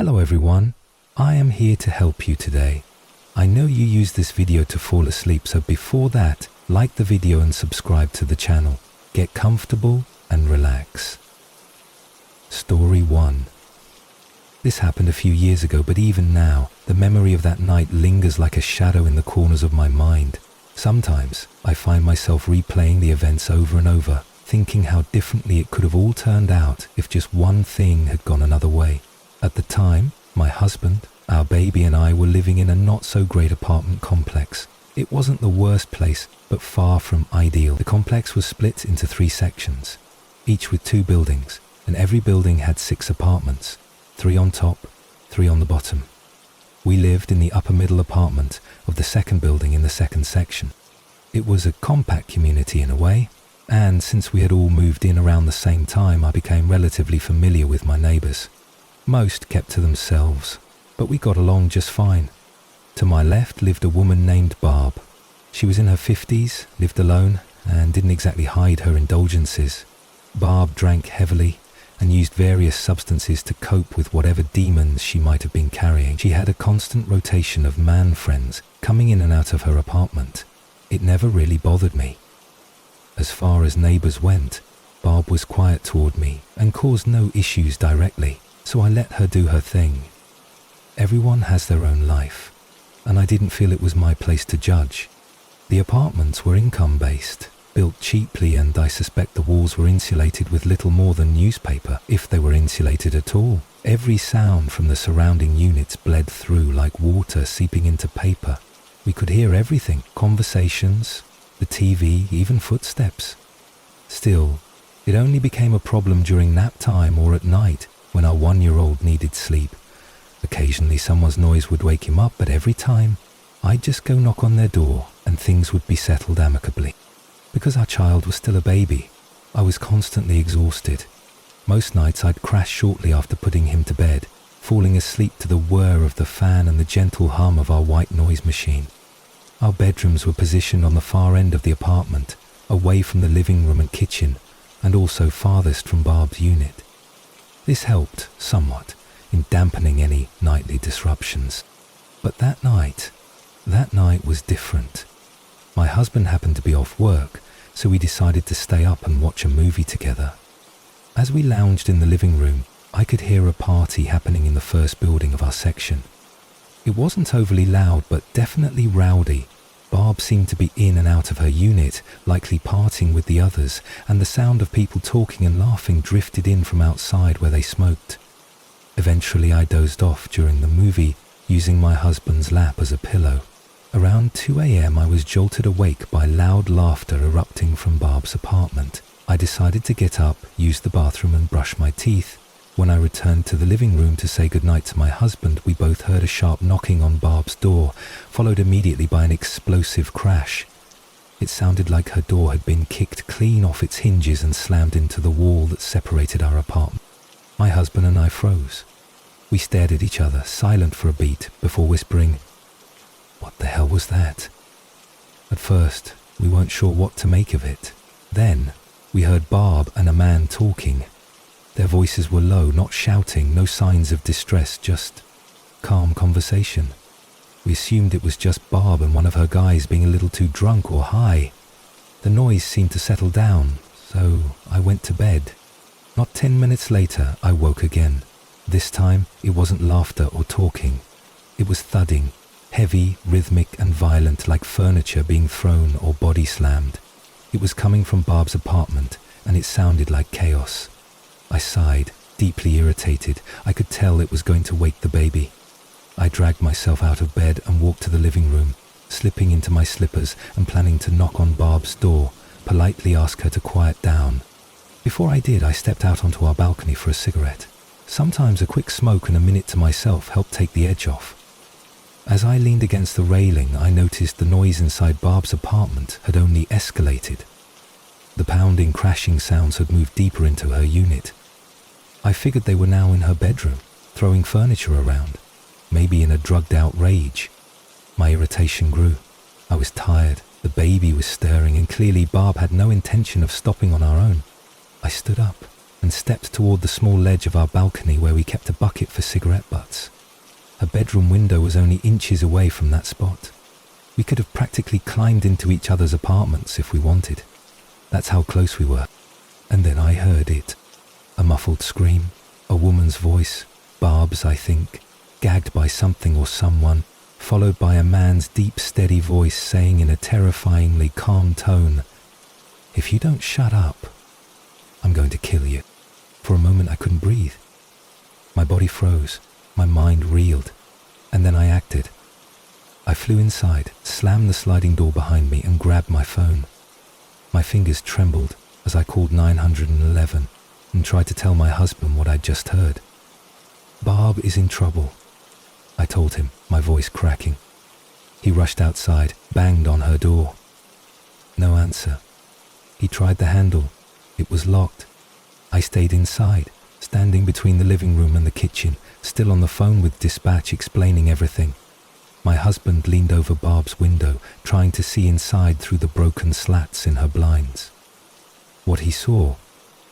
Hello everyone, I am here to help you today. I know you use this video to fall asleep, so before that, like the video and subscribe to the channel. Get comfortable and relax. Story 1. This happened a few years ago, but even now, the memory of that night lingers like a shadow in the corners of my mind. Sometimes, I find myself replaying the events over and over, thinking how differently it could have all turned out if just one thing had gone another way. At the time, my husband, our baby and I were living in a not-so-great apartment complex. It wasn't the worst place, but far from ideal. The complex was split into 3 sections, each with 2 buildings, and every building had 6 apartments, 3 on top, 3 on the bottom. We lived in the upper middle apartment of the second building in the second section. It was a compact community in a way, and since we had all moved in around the same time, I became relatively familiar with my neighbours. Most kept to themselves, but we got along just fine. To my left lived a woman named Barb. She was in her 50s, lived alone, and didn't exactly hide her indulgences. Barb drank heavily and used various substances to cope with whatever demons she might have been carrying. She had a constant rotation of man friends coming in and out of her apartment. It never really bothered me. As far as neighbours went, Barb was quiet toward me and caused no issues directly, so I let her do her thing. Everyone has their own life, and I didn't feel it was my place to judge. The apartments were income-based, built cheaply, and I suspect the walls were insulated with little more than newspaper, if they were insulated at all. Every sound from the surrounding units bled through like water seeping into paper. We could hear everything, conversations, the TV, even footsteps. Still, it only became a problem during nap time or at night when our 1-year-old needed sleep. Occasionally someone's noise would wake him up, but every time, I'd just go knock on their door and things would be settled amicably. Because our child was still a baby, I was constantly exhausted. Most nights I'd crash shortly after putting him to bed, falling asleep to the whir of the fan and the gentle hum of our white noise machine. Our bedrooms were positioned on the far end of the apartment, away from the living room and kitchen, and also farthest from Barb's unit. This helped somewhat in dampening any nightly disruptions. But that night was different. My husband happened to be off work, so we decided to stay up and watch a movie together. As we lounged in the living room, I could hear a party happening in the first building of our section. It wasn't overly loud, but definitely rowdy. Barb seemed to be in and out of her unit, likely partying with the others, and the sound of people talking and laughing drifted in from outside where they smoked. Eventually I dozed off during the movie, using my husband's lap as a pillow. Around 2 a.m. I was jolted awake by loud laughter erupting from Barb's apartment. I decided to get up, use the bathroom and brush my teeth. When I returned to the living room to say goodnight to my husband, we both heard a sharp knocking on Barb's door, followed immediately by an explosive crash. It sounded like her door had been kicked clean off its hinges and slammed into the wall that separated our apartment. My husband and I froze. We stared at each other, silent for a beat, before whispering, "What the hell was that?" At first, we weren't sure what to make of it. Then, we heard Barb and a man talking. Their voices were low, not shouting, no signs of distress, just calm conversation. We assumed it was just Barb and one of her guys being a little too drunk or high. The noise seemed to settle down, so I went to bed. Not 10 minutes later, I woke again. This time, it wasn't laughter or talking. It was thudding, heavy, rhythmic and violent, like furniture being thrown or body slammed. It was coming from Barb's apartment, and it sounded like chaos. I sighed, deeply irritated. I could tell it was going to wake the baby. I dragged myself out of bed and walked to the living room, slipping into my slippers and planning to knock on Barb's door, politely ask her to quiet down. Before I did, I stepped out onto our balcony for a cigarette. Sometimes a quick smoke and a minute to myself helped take the edge off. As I leaned against the railing, I noticed the noise inside Barb's apartment had only escalated. The pounding, crashing sounds had moved deeper into her unit. I figured they were now in her bedroom, throwing furniture around, maybe in a drugged-out rage. My irritation grew. I was tired, the baby was stirring, and clearly Barb had no intention of stopping on our own. I stood up. and stepped toward the small ledge of our balcony where we kept a bucket for cigarette butts. Her bedroom window was only inches away from that spot. We could have practically climbed into each other's apartments if we wanted. That's how close we were. And then I heard it. A muffled scream, a woman's voice, Barb's I think, gagged by something or someone, followed by a man's deep steady voice saying in a terrifyingly calm tone, "If you don't shut up, I'm going to kill you." For a moment I couldn't breathe. My body froze, my mind reeled, and then I acted. I flew inside, slammed the sliding door behind me and grabbed my phone. My fingers trembled as I called 911 and tried to tell my husband what I'd just heard. "Barb is in trouble," I told him, my voice cracking. He rushed outside, banged on her door. No answer. He tried the handle. It was locked. I stayed inside, standing between the living room and the kitchen, still on the phone with dispatch explaining everything. My husband leaned over Barb's window, trying to see inside through the broken slats in her blinds. What he saw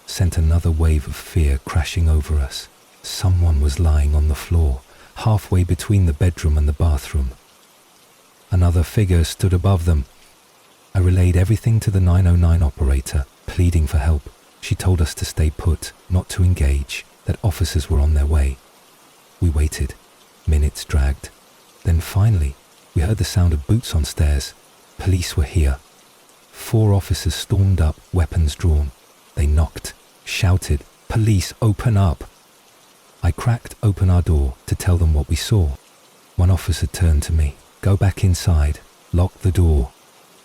sent another wave of fear crashing over us. Someone was lying on the floor, halfway between the bedroom and the bathroom. Another figure stood above them. I relayed everything to the 909 operator, pleading for help. She told us to stay put, not to engage, that officers were on their way. We waited. Minutes dragged. Then finally, we heard the sound of boots on stairs. Police were here. 4 officers stormed up, weapons drawn. They knocked, shouted, "Police, open up!" I cracked open our door to tell them what we saw. One officer turned to me. "Go back inside. Lock the door."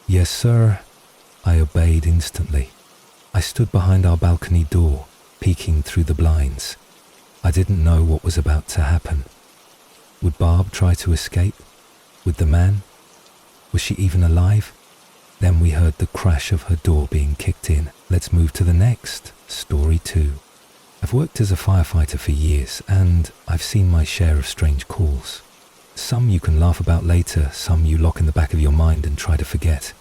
"Yes, sir." I obeyed instantly. I stood behind our balcony door, peeking through the blinds. I didn't know what was about to happen. Would Barb try to escape? Would the man? Was she even alive? Then we heard the crash of her door being kicked in. Let's move to the next, story 2. I've worked as a firefighter for years, and I've seen my share of strange calls. Some you can laugh about later, some you lock in the back of your mind and try to forget.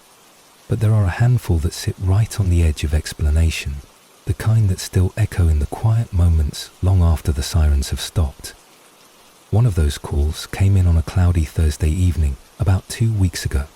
But there are a handful that sit right on the edge of explanation, the kind that still echo in the quiet moments long after the sirens have stopped. One of those calls came in on a cloudy Thursday evening about 2 weeks ago.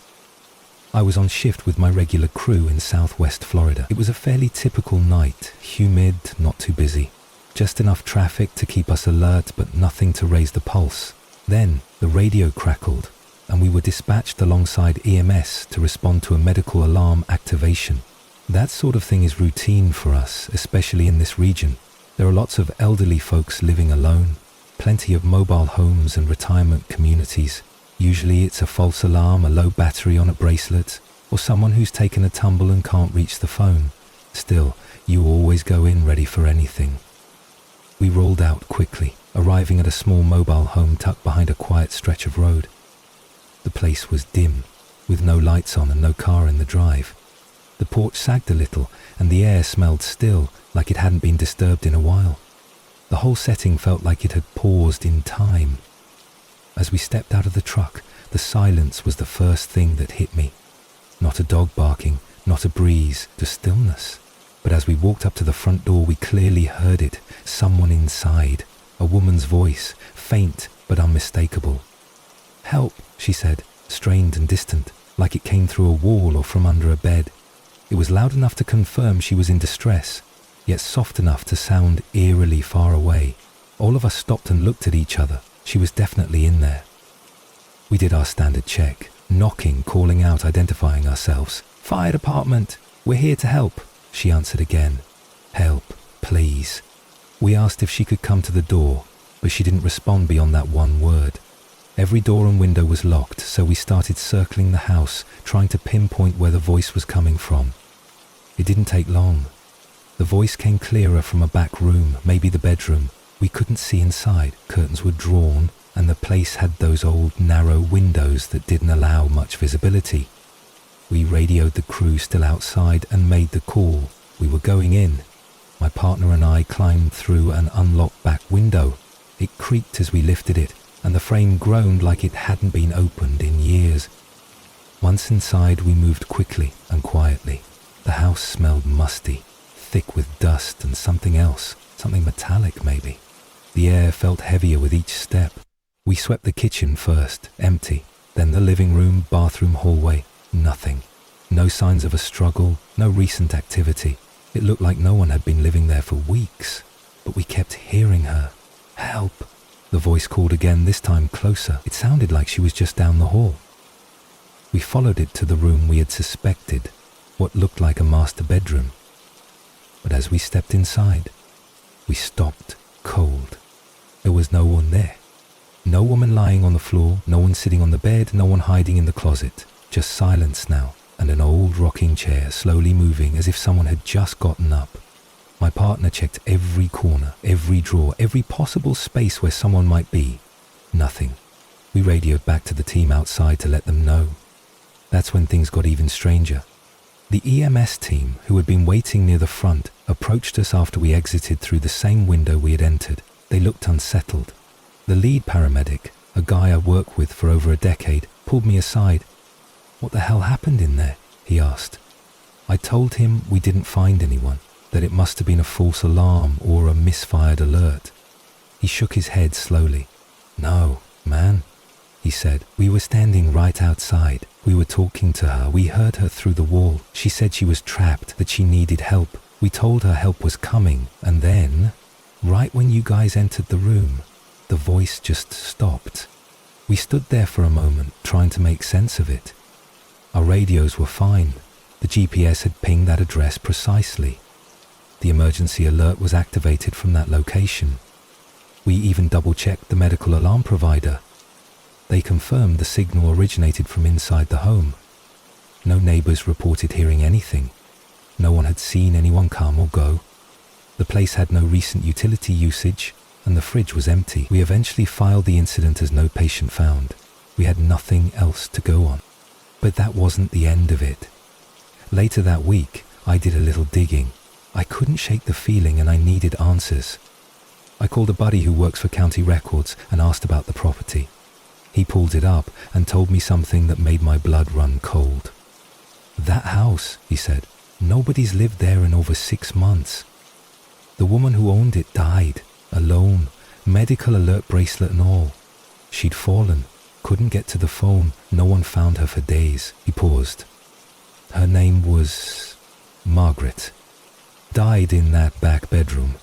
I was on shift with my regular crew in southwest Florida. It was a fairly typical night, humid, not too busy. Just enough traffic to keep us alert, but nothing to raise the pulse. Then the radio crackled, and we were dispatched alongside EMS to respond to a medical alarm activation. That sort of thing is routine for us, especially in this region. There are lots of elderly folks living alone, plenty of mobile homes and retirement communities. Usually it's a false alarm, a low battery on a bracelet, or someone who's taken a tumble and can't reach the phone. Still, you always go in ready for anything. We rolled out quickly, arriving at a small mobile home tucked behind a quiet stretch of road. The place was dim, with no lights on and no car in the drive. The porch sagged a little, and the air smelled still, like it hadn't been disturbed in a while. The whole setting felt like it had paused in time. As we stepped out of the truck, the silence was the first thing that hit me. Not a dog barking, not a breeze, just stillness. But as we walked up to the front door, we clearly heard it, someone inside, a woman's voice, faint but unmistakable. "Help," she said, strained and distant, like it came through a wall or from under a bed. It was loud enough to confirm she was in distress, yet soft enough to sound eerily far away. All of us stopped and looked at each other. She was definitely in there. We did our standard check, knocking, calling out, identifying ourselves. "Fire department, we're here to help," she answered again. "Help, please." We asked if she could come to the door, but she didn't respond beyond that one word. Every door and window was locked, so we started circling the house, trying to pinpoint where the voice was coming from. It didn't take long. The voice came clearer from a back room, maybe the bedroom. We couldn't see inside, curtains were drawn, and the place had those old narrow windows that didn't allow much visibility. We radioed the crew still outside and made the call. We were going in. My partner and I climbed through an unlocked back window. It creaked as we lifted it, and the frame groaned like it hadn't been opened in years. Once inside, we moved quickly and quietly. The house smelled musty, thick with dust and something else, something metallic maybe. The air felt heavier with each step. We swept the kitchen first, empty, then the living room, bathroom, hallway, nothing. No signs of a struggle, no recent activity. It looked like no one had been living there for weeks, but we kept hearing her. Help! The voice called again, this time closer. It sounded like she was just down the hall. We followed it to the room we had suspected, what looked like a master bedroom. But as we stepped inside, we stopped cold. There was no one there. No woman lying on the floor, no one sitting on the bed, no one hiding in the closet. Just silence now, and an old rocking chair slowly moving as if someone had just gotten up. My partner checked every corner, every drawer, every possible space where someone might be. Nothing. We radioed back to the team outside to let them know. That's when things got even stranger. The EMS team, who had been waiting near the front, approached us after we exited through the same window we had entered. They looked unsettled. The lead paramedic, a guy I worked with for over a decade, pulled me aside. "What the hell happened in there?" he asked. I told him we didn't find anyone, that it must have been a false alarm or a misfired alert. He shook his head slowly. "No, man," he said. "We were standing right outside. We were talking to her. We heard her through the wall. She said she was trapped, that she needed help. We told her help was coming, and then, right when you guys entered the room, the voice just stopped. We stood there for a moment, trying to make sense of it. Our radios were fine. The GPS had pinged that address precisely. The emergency alert was activated from that location. We even double-checked the medical alarm provider. They confirmed the signal originated from inside the home. No neighbors reported hearing anything. No one had seen anyone come or go. The place had no recent utility usage, and the fridge was empty. We eventually filed the incident as no patient found. We had nothing else to go on. But that wasn't the end of it. Later that week, I did a little digging. I couldn't shake the feeling and I needed answers. I called a buddy who works for county records and asked about the property. He pulled it up and told me something that made my blood run cold. "That house," he said, "nobody's lived there in over 6 months. The woman who owned it died, alone, medical alert bracelet and all. She'd fallen, couldn't get to the phone, no one found her for days." He paused. "Her name was Margaret. Died in that back bedroom.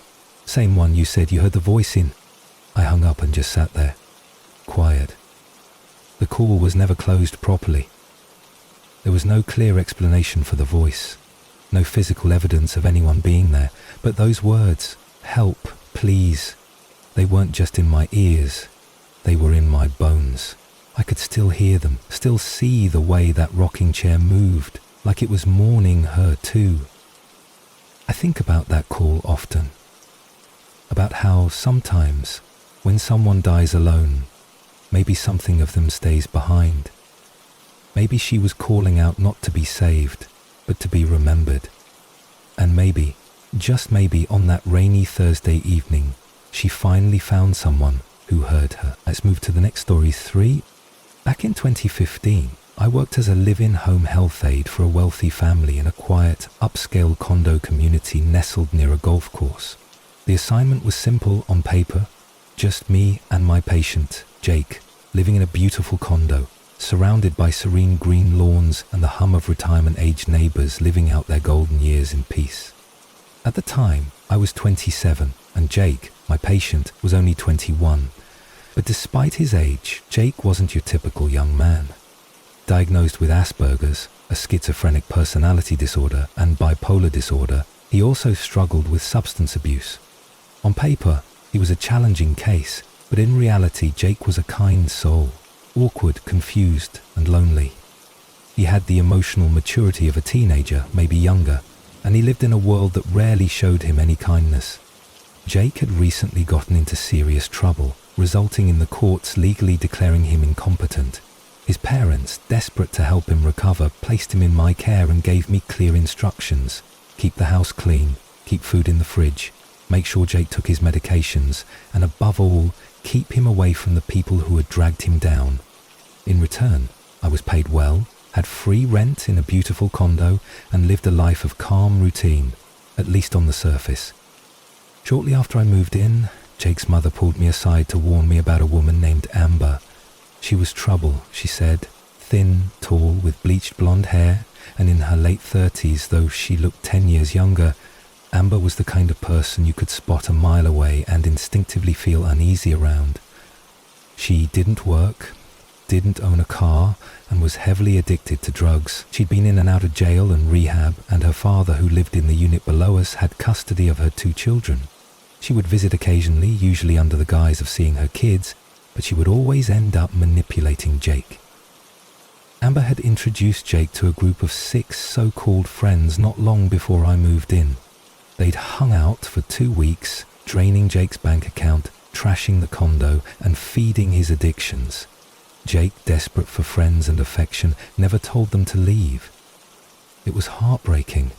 Same one you said you heard the voice in." I hung up and just sat there, quiet. The call was never closed properly. There was no clear explanation for the voice, no physical evidence of anyone being there, but those words, "help, please," they weren't just in my ears, they were in my bones. I could still hear them, still see the way that rocking chair moved, like it was mourning her too. I think about that call often, about how sometimes, when someone dies alone, maybe something of them stays behind. Maybe she was calling out not to be saved, but to be remembered. And maybe, just maybe on that rainy Thursday evening, she finally found someone who heard her. Let's move to the next story 3. Back in 2015, I worked as a live-in home health aide for a wealthy family in a quiet, upscale condo community nestled near a golf course. The assignment was simple on paper, just me and my patient, Jake, living in a beautiful condo, surrounded by serene green lawns and the hum of retirement-age neighbors living out their golden years in peace. At the time, I was 27, and Jake, my patient, was only 21. But despite his age, Jake wasn't your typical young man. Diagnosed with Asperger's, a schizophrenic personality disorder, and bipolar disorder, he also struggled with substance abuse. On paper, he was a challenging case, but in reality, Jake was a kind soul, awkward, confused, and lonely. He had the emotional maturity of a teenager, maybe younger, and he lived in a world that rarely showed him any kindness. Jake had recently gotten into serious trouble, resulting in the courts legally declaring him incompetent. His parents, desperate to help him recover, placed him in my care and gave me clear instructions. Keep the house clean, keep food in the fridge, make sure Jake took his medications, and above all, keep him away from the people who had dragged him down. In return, I was paid well, had free rent in a beautiful condo, and lived a life of calm routine. at least on the surface. Shortly after I moved in, Jake's mother pulled me aside to warn me about a woman named Amber. She was trouble, she said, thin, tall, with bleached blonde hair, and in her late 30s, though she looked 10 years younger. Amber was the kind of person you could spot a mile away and instinctively feel uneasy around. She didn't work, didn't own a car, and was heavily addicted to drugs. She'd been in and out of jail and rehab, and her father, who lived in the unit below us, had custody of her 2 children. She would visit occasionally, usually under the guise of seeing her kids, but she would always end up manipulating Jake. Amber had introduced Jake to a group of 6 so-called friends not long before I moved in. They'd hung out for 2 weeks, draining Jake's bank account, trashing the condo, and feeding his addictions. Jake, desperate for friends and affection, never told them to leave. It was heartbreaking.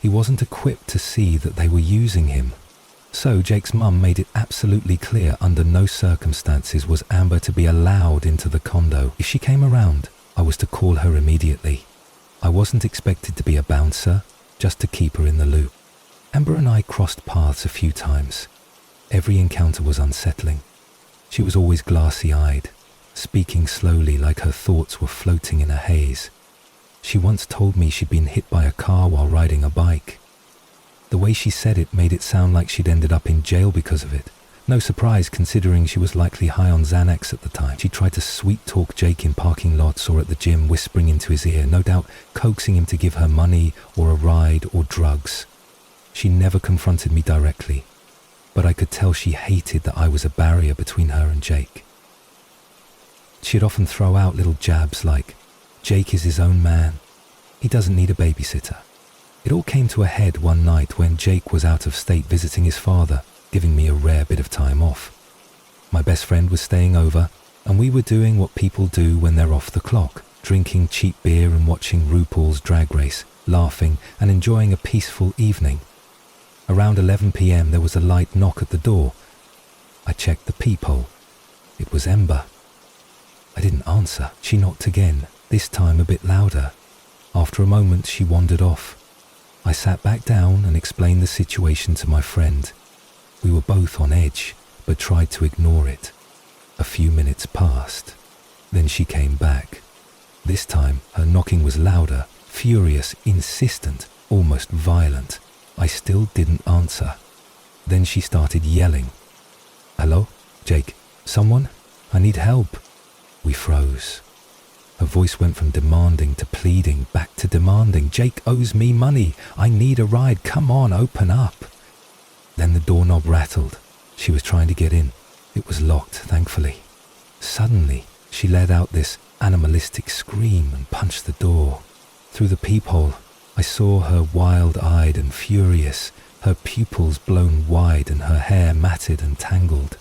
He wasn't equipped to see that they were using him. So Jake's mum made it absolutely clear under no circumstances was Amber to be allowed into the condo. If she came around, I was to call her immediately. I wasn't expected to be a bouncer, just to keep her in the loop. Amber and I crossed paths a few times. Every encounter was unsettling. She was always glassy-eyed, speaking slowly like her thoughts were floating in a haze. She once told me she'd been hit by a car while riding a bike. The way she said it made it sound like she'd ended up in jail because of it. No surprise considering she was likely high on Xanax at the time. She tried to sweet-talk Jake in parking lots or at the gym, whispering into his ear, no doubt coaxing him to give her money or a ride or drugs. She never confronted me directly, but I could tell she hated that I was a barrier between her and Jake. She'd often throw out little jabs like, Jake is his own man. He doesn't need a babysitter. It all came to a head one night when Jake was out of state visiting his father, giving me a rare bit of time off. My best friend was staying over, and we were doing what people do when they're off the clock, drinking cheap beer and watching RuPaul's Drag Race, laughing and enjoying a peaceful evening. Around 11 p.m. there was a light knock at the door. I checked the peephole. It was Amber. I didn't answer. She knocked again, this time a bit louder. After a moment she wandered off. I sat back down and explained the situation to my friend. We were both on edge, but tried to ignore it. A few minutes passed. Then she came back. This time her knocking was louder, furious, insistent, almost violent. I still didn't answer. Then she started yelling. Hello? Jake? Someone? I need help. We froze. Her voice went from demanding to pleading, back to demanding. Jake owes me money. I need a ride. Come on, open up. Then the doorknob rattled. She was trying to get in. It was locked, thankfully. Suddenly, she let out this animalistic scream and punched the door. Through the peephole, I saw her wild-eyed and furious, her pupils blown wide and her hair matted and tangled.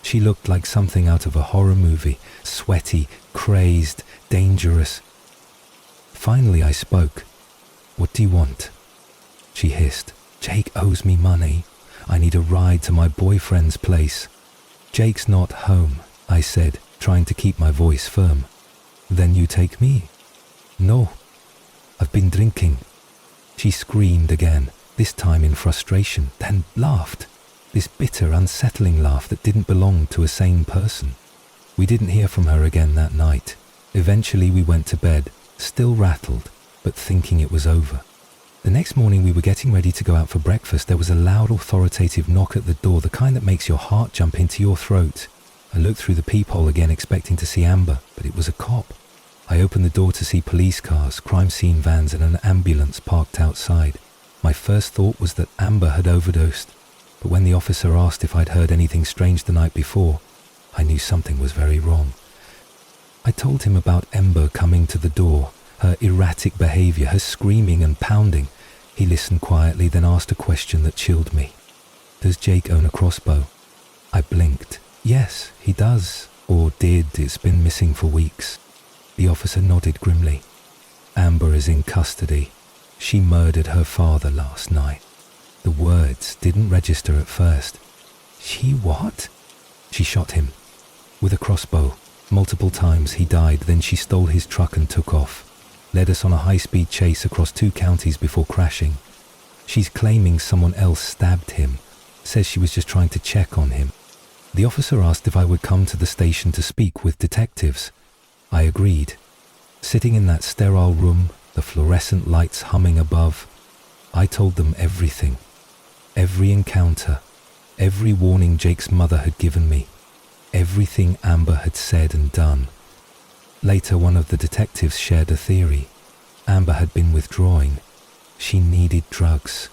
She looked like something out of a horror movie, sweaty, crazed, dangerous. Finally I spoke. What do you want? She hissed. Jake owes me money. I need a ride to my boyfriend's place. Jake's not home, I said, trying to keep my voice firm. Then you take me? No. I've been drinking. She screamed again, this time in frustration, then laughed. This bitter, unsettling laugh that didn't belong to a sane person. We didn't hear from her again that night. Eventually we went to bed, still rattled, but thinking it was over. The next morning we were getting ready to go out for breakfast. There was a loud, authoritative knock at the door, the kind that makes your heart jump into your throat. I looked through the peephole again, expecting to see Amber, but it was a cop. I opened the door to see police cars, crime scene vans, and an ambulance parked outside. My first thought was that Amber had overdosed, but when the officer asked if I'd heard anything strange the night before, I knew something was very wrong. I told him about Amber coming to the door, her erratic behavior, her screaming and pounding. He listened quietly, then asked a question that chilled me. Does Jake own a crossbow? I blinked. Yes, he does, or did. It's been missing for weeks. The officer nodded grimly. Amber is in custody. She murdered her father last night. The words didn't register at first. She what? She shot him. With a crossbow. Multiple times he died, then she stole his truck and took off. Led us on a high-speed chase across 2 counties before crashing. She's claiming someone else stabbed him, says she was just trying to check on him. The officer asked if I would come to the station to speak with detectives. I agreed. Sitting in that sterile room, the fluorescent lights humming above, I told them everything. Every encounter, every warning Jake's mother had given me, everything Amber had said and done. Later, one of the detectives shared a theory. Amber had been withdrawing. She needed drugs.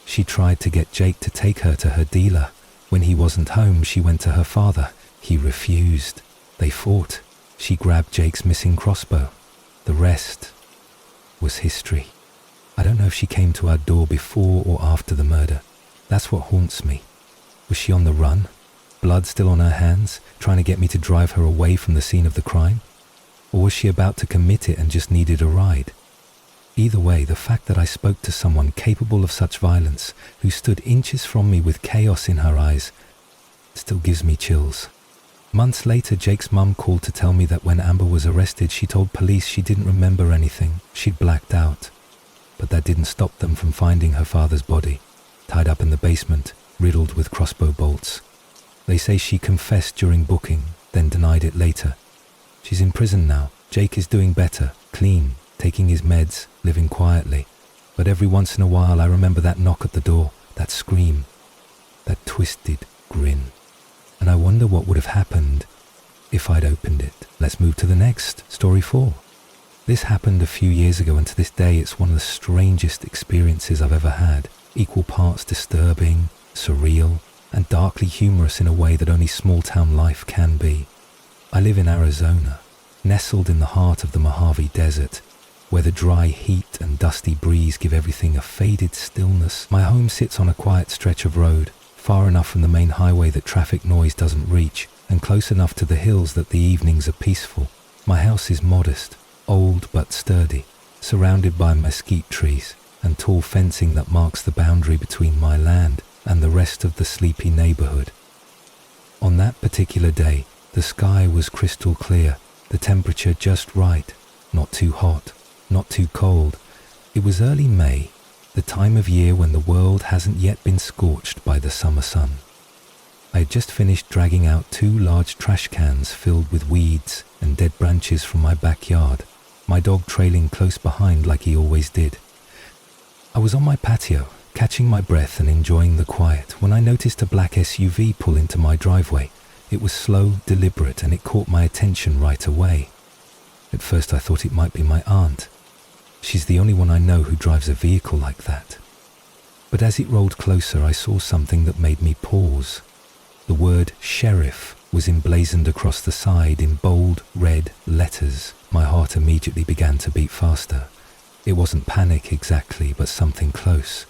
She tried to get Jake to take her to her dealer. When he wasn't home, she went to her father. He refused. They fought. She grabbed Jake's missing crossbow. The rest was history. I don't know if she came to our door before or after the murder. That's what haunts me. Was she on the run? Blood still on her hands, trying to get me to drive her away from the scene of the crime? Or was she about to commit it and just needed a ride? Either way, the fact that I spoke to someone capable of such violence, who stood inches from me with chaos in her eyes, still gives me chills. Months later, Jake's mum called to tell me that when Amber was arrested, she told police she didn't remember anything. She'd blacked out. But that didn't stop them from finding her father's body, tied up in the basement, riddled with crossbow bolts. They say she confessed during booking, then denied it later. She's in prison now. Jake is doing better, clean, taking his meds, living quietly. But every once in a while I remember that knock at the door, that scream, that twisted grin. And I wonder what would have happened if I'd opened it. Let's move to the next, story 4. This happened a few years ago, and to this day it's one of the strangest experiences I've ever had. Equal parts disturbing, surreal, and darkly humorous in a way that only small-town life can be. I live in Arizona, nestled in the heart of the Mojave Desert, where the dry heat and dusty breeze give everything a faded stillness. My home sits on a quiet stretch of road, far enough from the main highway that traffic noise doesn't reach, and close enough to the hills that the evenings are peaceful. My house is modest, old but sturdy, surrounded by mesquite trees and tall fencing that marks the boundary between my land and the rest of the sleepy neighborhood. On that particular day, the sky was crystal clear, the temperature just right, not too hot, not too cold. It was early May, the time of year when the world hasn't yet been scorched by the summer sun. I had just finished dragging out 2 large trash cans filled with weeds and dead branches from my backyard, my dog trailing close behind like he always did. I was on my patio, catching my breath and enjoying the quiet, when I noticed a black SUV pull into my driveway. It was slow, deliberate, and it caught my attention right away. At first I thought it might be my aunt. She's the only one I know who drives a vehicle like that. But as it rolled closer, I saw something that made me pause. The word sheriff was emblazoned across the side in bold red letters. My heart immediately began to beat faster. It wasn't panic exactly, but something close.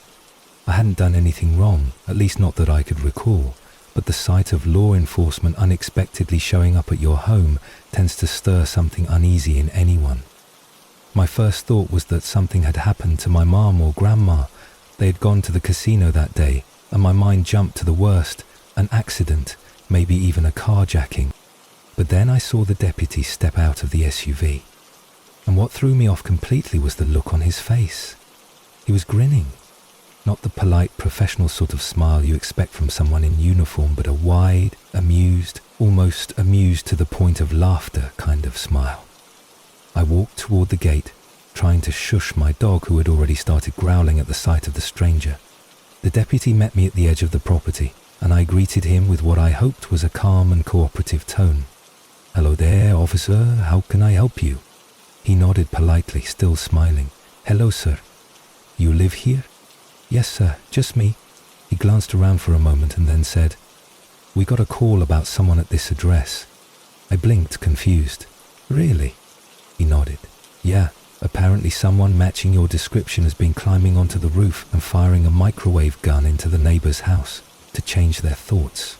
I hadn't done anything wrong, at least not that I could recall, but the sight of law enforcement unexpectedly showing up at your home tends to stir something uneasy in anyone. My first thought was that something had happened to my mom or grandma. They had gone to the casino that day, and my mind jumped to the worst, an accident, maybe even a carjacking. But then I saw the deputy step out of the SUV. And what threw me off completely was the look on his face. He was grinning. Not the polite, professional sort of smile you expect from someone in uniform, but a wide, amused, almost amused to the point of laughter kind of smile. I walked toward the gate, trying to shush my dog who had already started growling at the sight of the stranger. The deputy met me at the edge of the property, and I greeted him with what I hoped was a calm and cooperative tone. "Hello there, officer, how can I help you?" He nodded politely, still smiling. "Hello, sir. You live here?" "Yes, sir, just me." He glanced around for a moment and then said, "We got a call about someone at this address." I blinked, confused. "Really?" He nodded. "Yeah, apparently someone matching your description has been climbing onto the roof and firing a microwave gun into the neighbor's house to change their thoughts."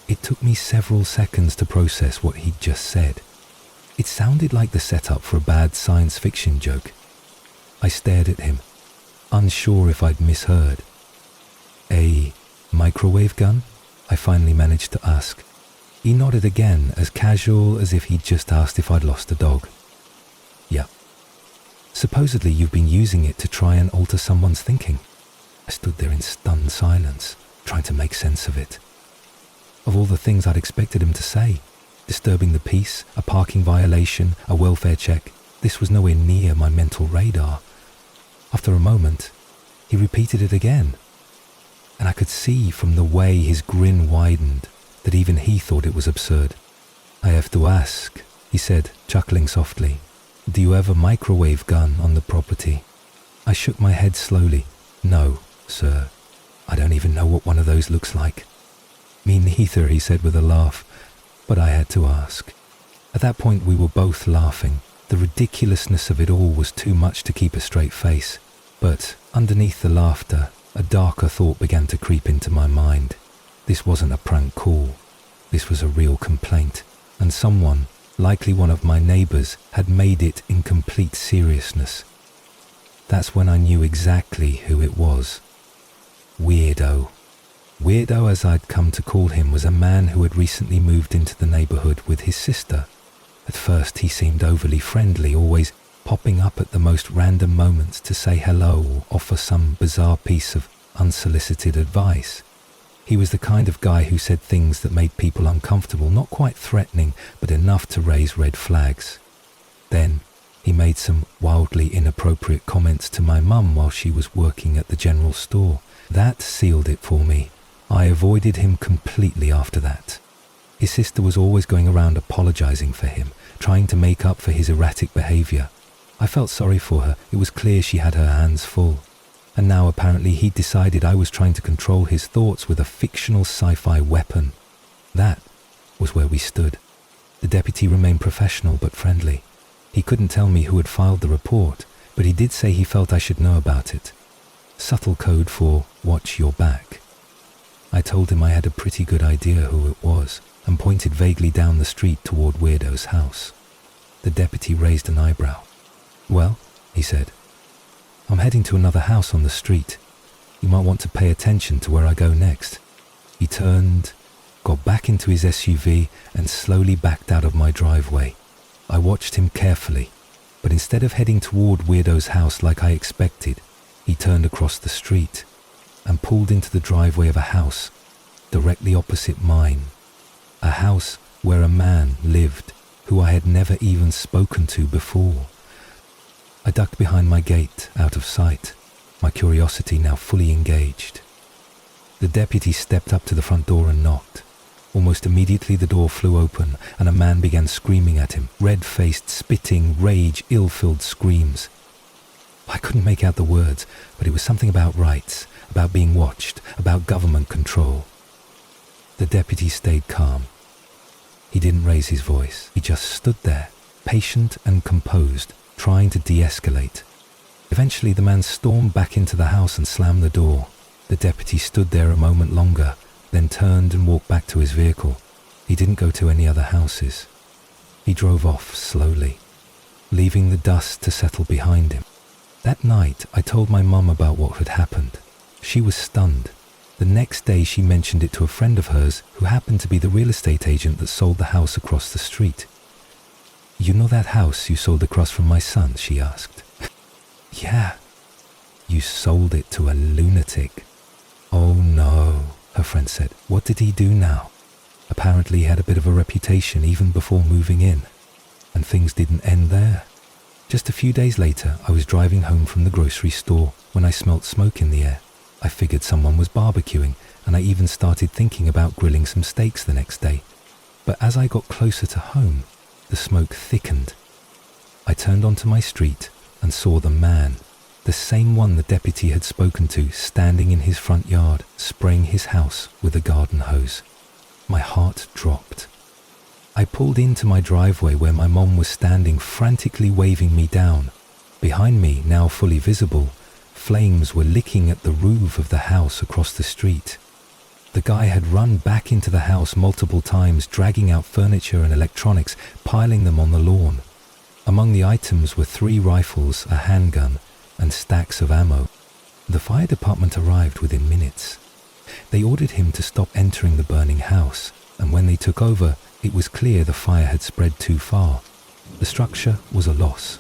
It took me several seconds to process what he'd just said. It sounded like the setup for a bad science fiction joke. I stared at him, unsure if I'd misheard. "A microwave gun?" I finally managed to ask. He nodded again, as casual as if he'd just asked if I'd lost a dog. "Yeah. Supposedly you've been using it to try and alter someone's thinking." I stood there in stunned silence, trying to make sense of it. Of all the things I'd expected him to say, disturbing the peace, a parking violation, a welfare check, this was nowhere near my mental radar. After a moment, he repeated it again, and I could see from the way his grin widened that even he thought it was absurd. "I have to ask," he said, chuckling softly, "do you have a microwave gun on the property?" I shook my head slowly. "No, sir. I don't even know what one of those looks like." "Me neither," he said with a laugh, but I had to ask. At that point we were both laughing. The ridiculousness of it all was too much to keep a straight face. But underneath the laughter, a darker thought began to creep into my mind. This wasn't a prank call. This was a real complaint, and someone, likely one of my neighbours, had made it in complete seriousness. That's when I knew exactly who it was. Weirdo. Weirdo, as I'd come to call him, was a man who had recently moved into the neighbourhood with his sister. At first he seemed overly friendly, always popping up at the most random moments to say hello or offer some bizarre piece of unsolicited advice. He was the kind of guy who said things that made people uncomfortable, not quite threatening, but enough to raise red flags. Then he made some wildly inappropriate comments to my mum while she was working at the general store. That sealed it for me. I avoided him completely after that. His sister was always going around apologizing for him, trying to make up for his erratic behavior. I felt sorry for her. It was clear she had her hands full. And now apparently he'd decided I was trying to control his thoughts with a fictional sci-fi weapon. That was where we stood. The deputy remained professional but friendly. He couldn't tell me who had filed the report, but he did say he felt I should know about it. Subtle code for watch your back. I told him I had a pretty good idea who it was, and pointed vaguely down the street toward Weirdo's house. The deputy raised an eyebrow. "Well," he said, "I'm heading to another house on the street. You might want to pay attention to where I go next." He turned, got back into his SUV, and slowly backed out of my driveway. I watched him carefully, but instead of heading toward Weirdo's house like I expected, he turned across the street and pulled into the driveway of a house directly opposite mine. A house where a man lived who I had never even spoken to before. I ducked behind my gate, out of sight, my curiosity now fully engaged. The deputy stepped up to the front door and knocked. Almost immediately the door flew open and a man began screaming at him, red-faced, spitting, rage, ill-filled screams. I couldn't make out the words, but it was something about rights, about being watched, about government control. The deputy stayed calm. He didn't raise his voice. He just stood there, patient and composed, trying to de-escalate. Eventually the man stormed back into the house and slammed the door. The deputy stood there a moment longer, then turned and walked back to his vehicle. He didn't go to any other houses. He drove off slowly, leaving the dust to settle behind him. That night I told my mum about what had happened. She was stunned. The next day she mentioned it to a friend of hers who happened to be the real estate agent that sold the house across the street. "You know that house you sold across from my son?" she asked. "Yeah." "You sold it to a lunatic." "Oh no," her friend said. "What did he do now?" Apparently he had a bit of a reputation even before moving in. And things didn't end there. Just a few days later, I was driving home from the grocery store when I smelt smoke in the air. I figured someone was barbecuing, and I even started thinking about grilling some steaks the next day. But as I got closer to home, the smoke thickened. I turned onto my street and saw the man, the same one the deputy had spoken to, standing in his front yard, spraying his house with a garden hose. My heart dropped. I pulled into my driveway where my mom was standing, frantically waving me down. Behind me, now fully visible, flames were licking at the roof of the house across the street. The guy had run back into the house multiple times, dragging out furniture and electronics, piling them on the lawn. Among the items were 3 rifles, a handgun, and stacks of ammo. The fire department arrived within minutes. They ordered him to stop entering the burning house, and when they took over, it was clear the fire had spread too far. The structure was a loss.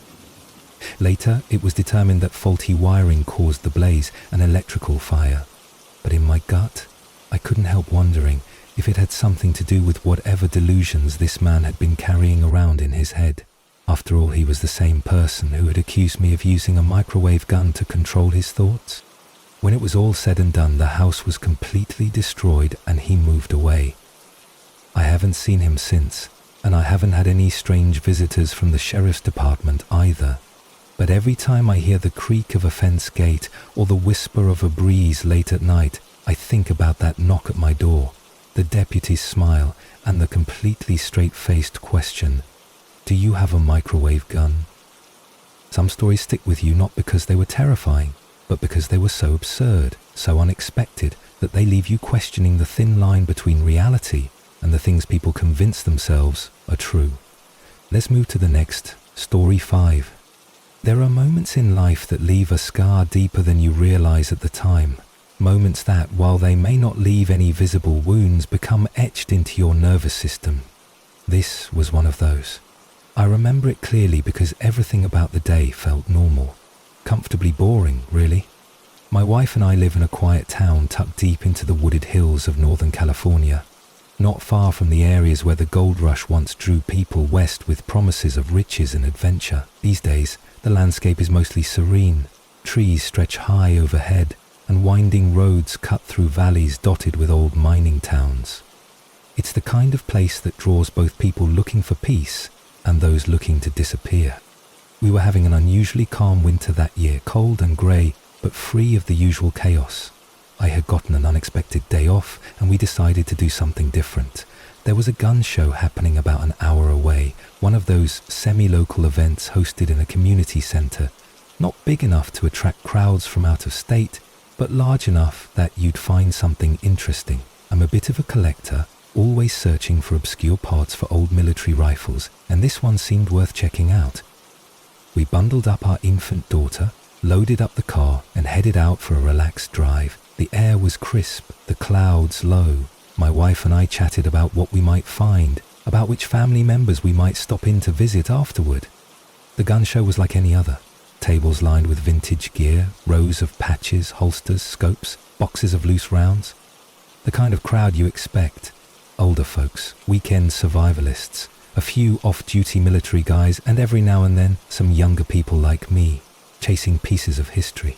Later, it was determined that faulty wiring caused the blaze, an electrical fire. But in my gut, I couldn't help wondering if it had something to do with whatever delusions this man had been carrying around in his head. After all, he was the same person who had accused me of using a microwave gun to control his thoughts. When it was all said and done, the house was completely destroyed and he moved away. I haven't seen him since, and I haven't had any strange visitors from the sheriff's department either. But every time I hear the creak of a fence gate or the whisper of a breeze late at night, I think about that knock at my door, the deputy's smile, and the completely straight-faced question, "Do you have a microwave gun?" Some stories stick with you not because they were terrifying, but because they were so absurd, so unexpected, that they leave you questioning the thin line between reality and the things people convince themselves are true. Let's move to the next, story 5. There are moments in life that leave a scar deeper than you realize at the time. Moments that, while they may not leave any visible wounds, become etched into your nervous system. This was one of those. I remember it clearly because everything about the day felt normal. Comfortably boring, really. My wife and I live in a quiet town tucked deep into the wooded hills of Northern California, not far from the areas where the gold rush once drew people west with promises of riches and adventure. These days, the landscape is mostly serene. Trees stretch high overhead, and winding roads cut through valleys dotted with old mining towns. It's the kind of place that draws both people looking for peace and those looking to disappear. We were having an unusually calm winter that year, cold and grey, but free of the usual chaos. I had gotten an unexpected day off, and we decided to do something different. There was a gun show happening about an hour away, one of those semi-local events hosted in a community centre, not big enough to attract crowds from out of state, but large enough that you'd find something interesting. I'm a bit of a collector, always searching for obscure parts for old military rifles, and this one seemed worth checking out. We bundled up our infant daughter, loaded up the car, and headed out for a relaxed drive. The air was crisp, the clouds low. My wife and I chatted about what we might find, about which family members we might stop in to visit afterward. The gun show was like any other. Tables lined with vintage gear, rows of patches, holsters, scopes, boxes of loose rounds. The kind of crowd you expect. Older folks, weekend survivalists, a few off-duty military guys, and every now and then some younger people like me, chasing pieces of history.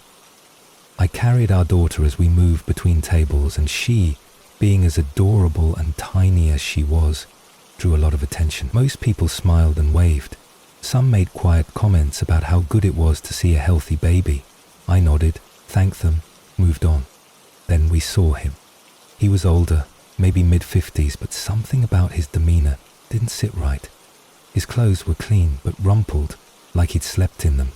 I carried our daughter as we moved between tables, and she, being as adorable and tiny as she was, drew a lot of attention. Most people smiled and waved. Some made quiet comments about how good it was to see a healthy baby. I nodded, thanked them, moved on. Then we saw him. He was older, maybe mid-50s, but something about his demeanor didn't sit right. His clothes were clean but rumpled, like he'd slept in them.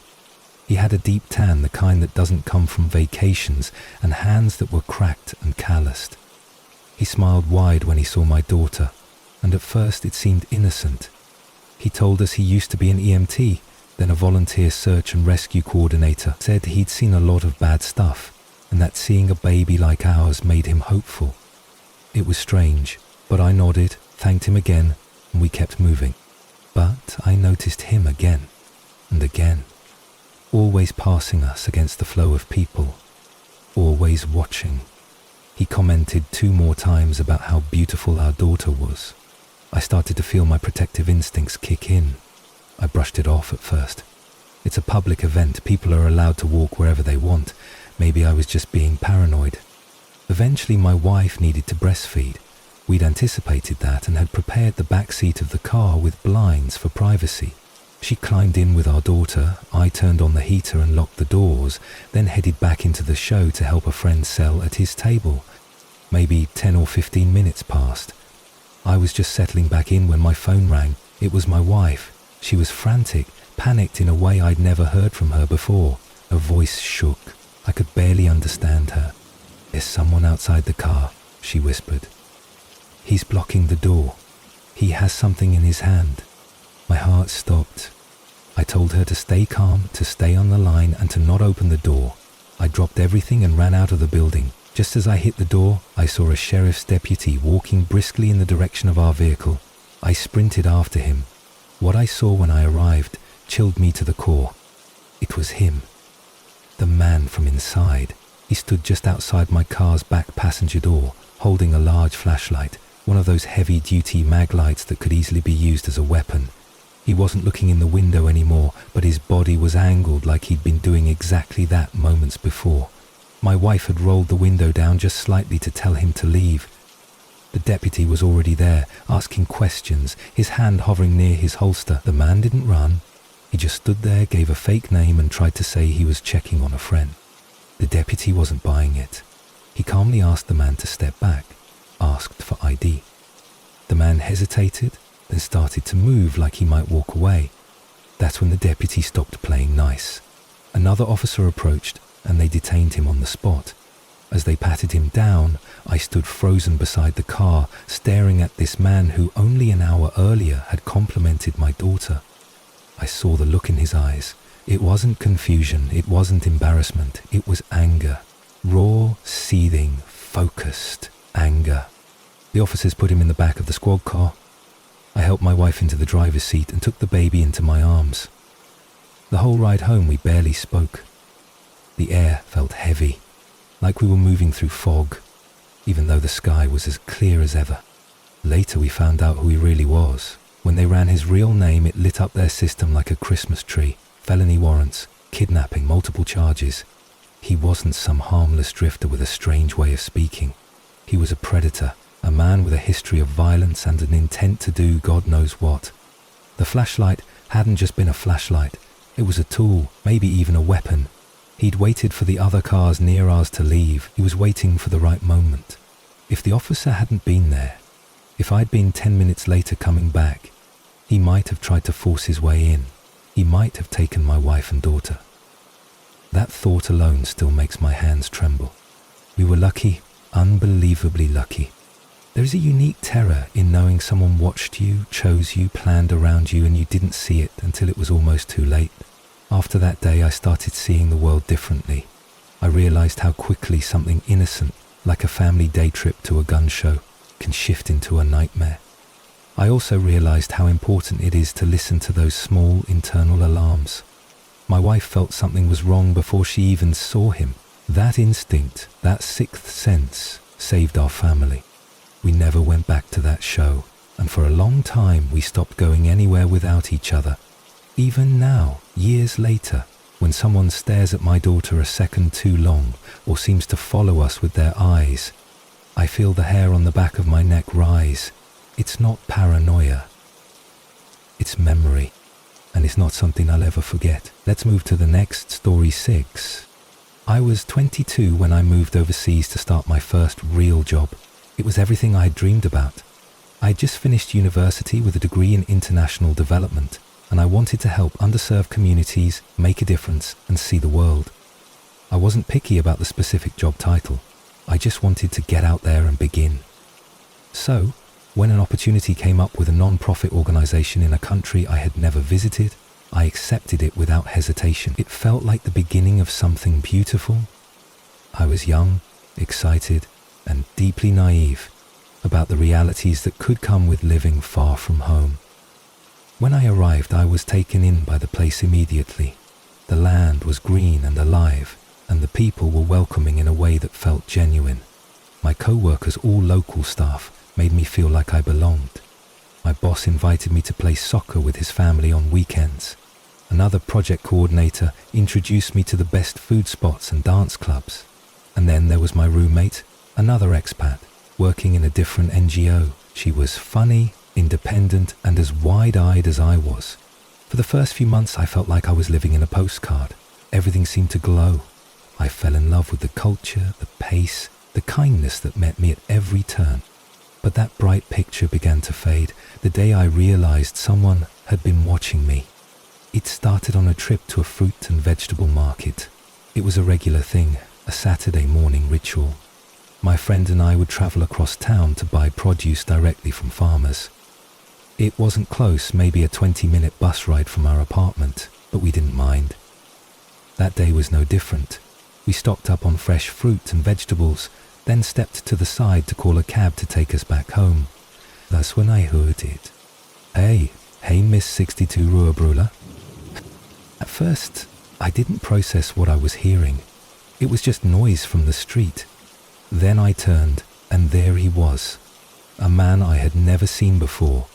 He had a deep tan, the kind that doesn't come from vacations, and hands that were cracked and calloused. He smiled wide when he saw my daughter, and at first it seemed innocent. He told us he used to be an EMT, then a volunteer search and rescue coordinator, said he'd seen a lot of bad stuff, and that seeing a baby like ours made him hopeful. It was strange, but I nodded, thanked him again, and we kept moving. But I noticed him again, and again, always passing us against the flow of people, always watching. He commented 2 more times about how beautiful our daughter was. I started to feel my protective instincts kick in. I brushed it off at first. It's a public event, people are allowed to walk wherever they want. Maybe I was just being paranoid. Eventually my wife needed to breastfeed. We'd anticipated that and had prepared the back seat of the car with blinds for privacy. She climbed in with our daughter, I turned on the heater and locked the doors, then headed back into the show to help a friend sell at his table. Maybe 10 or 15 minutes passed. I was just settling back in when my phone rang. It was my wife. She was frantic, panicked in a way I'd never heard from her before. Her voice shook. I could barely understand her. "There's someone outside the car," she whispered. "He's blocking the door. He has something in his hand." My heart stopped. I told her to stay calm, to stay on the line, and to not open the door. I dropped everything and ran out of the building. Just as I hit the door, I saw a sheriff's deputy walking briskly in the direction of our vehicle. I sprinted after him. What I saw when I arrived chilled me to the core. It was him. The man from inside. He stood just outside my car's back passenger door, holding a large flashlight, one of those heavy-duty mag lights that could easily be used as a weapon. He wasn't looking in the window anymore, but his body was angled like he'd been doing exactly that moments before. My wife had rolled the window down just slightly to tell him to leave. The deputy was already there, asking questions, his hand hovering near his holster. The man didn't run. He just stood there, gave a fake name and tried to say he was checking on a friend. The deputy wasn't buying it. He calmly asked the man to step back, asked for ID. The man hesitated, then started to move like he might walk away. That's when the deputy stopped playing nice. Another officer approached and they detained him on the spot. As they patted him down, I stood frozen beside the car, staring at this man who only an hour earlier had complimented my daughter. I saw the look in his eyes. It wasn't confusion, it wasn't embarrassment, it was anger. Raw, seething, focused anger. The officers put him in the back of the squad car. I helped my wife into the driver's seat and took the baby into my arms. The whole ride home we barely spoke. The air felt heavy, like we were moving through fog, even though the sky was as clear as ever. Later we found out who he really was. When they ran his real name, it lit up their system like a Christmas tree. Felony warrants, kidnapping, multiple charges. He wasn't some harmless drifter with a strange way of speaking. He was a predator, a man with a history of violence and an intent to do God knows what. The flashlight hadn't just been a flashlight. It was a tool, maybe even a weapon. He'd waited for the other cars near ours to leave. He was waiting for the right moment. If the officer hadn't been there, if I'd been 10 minutes later coming back, he might have tried to force his way in. He might have taken my wife and daughter. That thought alone still makes my hands tremble. We were lucky, unbelievably lucky. There is a unique terror in knowing someone watched you, chose you, planned around you, and you didn't see it until it was almost too late. After that day, I started seeing the world differently. I realized how quickly something innocent, like a family day trip to a gun show, can shift into a nightmare. I also realized how important it is to listen to those small internal alarms. My wife felt something was wrong before she even saw him. That instinct, that sixth sense, saved our family. We never went back to that show, and for a long time we stopped going anywhere without each other. Even now, years later, when someone stares at my daughter a second too long or seems to follow us with their eyes, I feel the hair on the back of my neck rise. It's not paranoia. It's memory, and it's not something I'll ever forget. Let's move to the next, story 6. I was 22 when I moved overseas to start my first real job. It was everything I had dreamed about. I had just finished university with a degree in international development, and I wanted to help underserved communities, make a difference, and see the world. I wasn't picky about the specific job title. I just wanted to get out there and begin. So, when an opportunity came up with a non-profit organization in a country I had never visited, I accepted it without hesitation. It felt like the beginning of something beautiful. I was young, excited, and deeply naive about the realities that could come with living far from home. When I arrived, I was taken in by the place immediately. The land was green and alive, and the people were welcoming in a way that felt genuine. My co-workers, all local staff, made me feel like I belonged. My boss invited me to play soccer with his family on weekends. Another project coordinator introduced me to the best food spots and dance clubs. And then there was my roommate, another expat, working in a different NGO. She was funny, independent, and as wide-eyed as I was. For the first few months, I felt like I was living in a postcard. Everything seemed to glow. I fell in love with the culture, the pace, the kindness that met me at every turn. But that bright picture began to fade the day I realized someone had been watching me. It started on a trip to a fruit and vegetable market. It was a regular thing, a Saturday morning ritual. My friend and I would travel across town to buy produce directly from farmers. It wasn't close, maybe a 20-minute bus ride from our apartment, but we didn't mind. That day was no different. We stocked up on fresh fruit and vegetables, then stepped to the side to call a cab to take us back home. That's when I heard it. Hey Miss 62 Ruhrbrüller. At first, I didn't process what I was hearing. It was just noise from the street. Then I turned, and there he was, a man I had never seen before,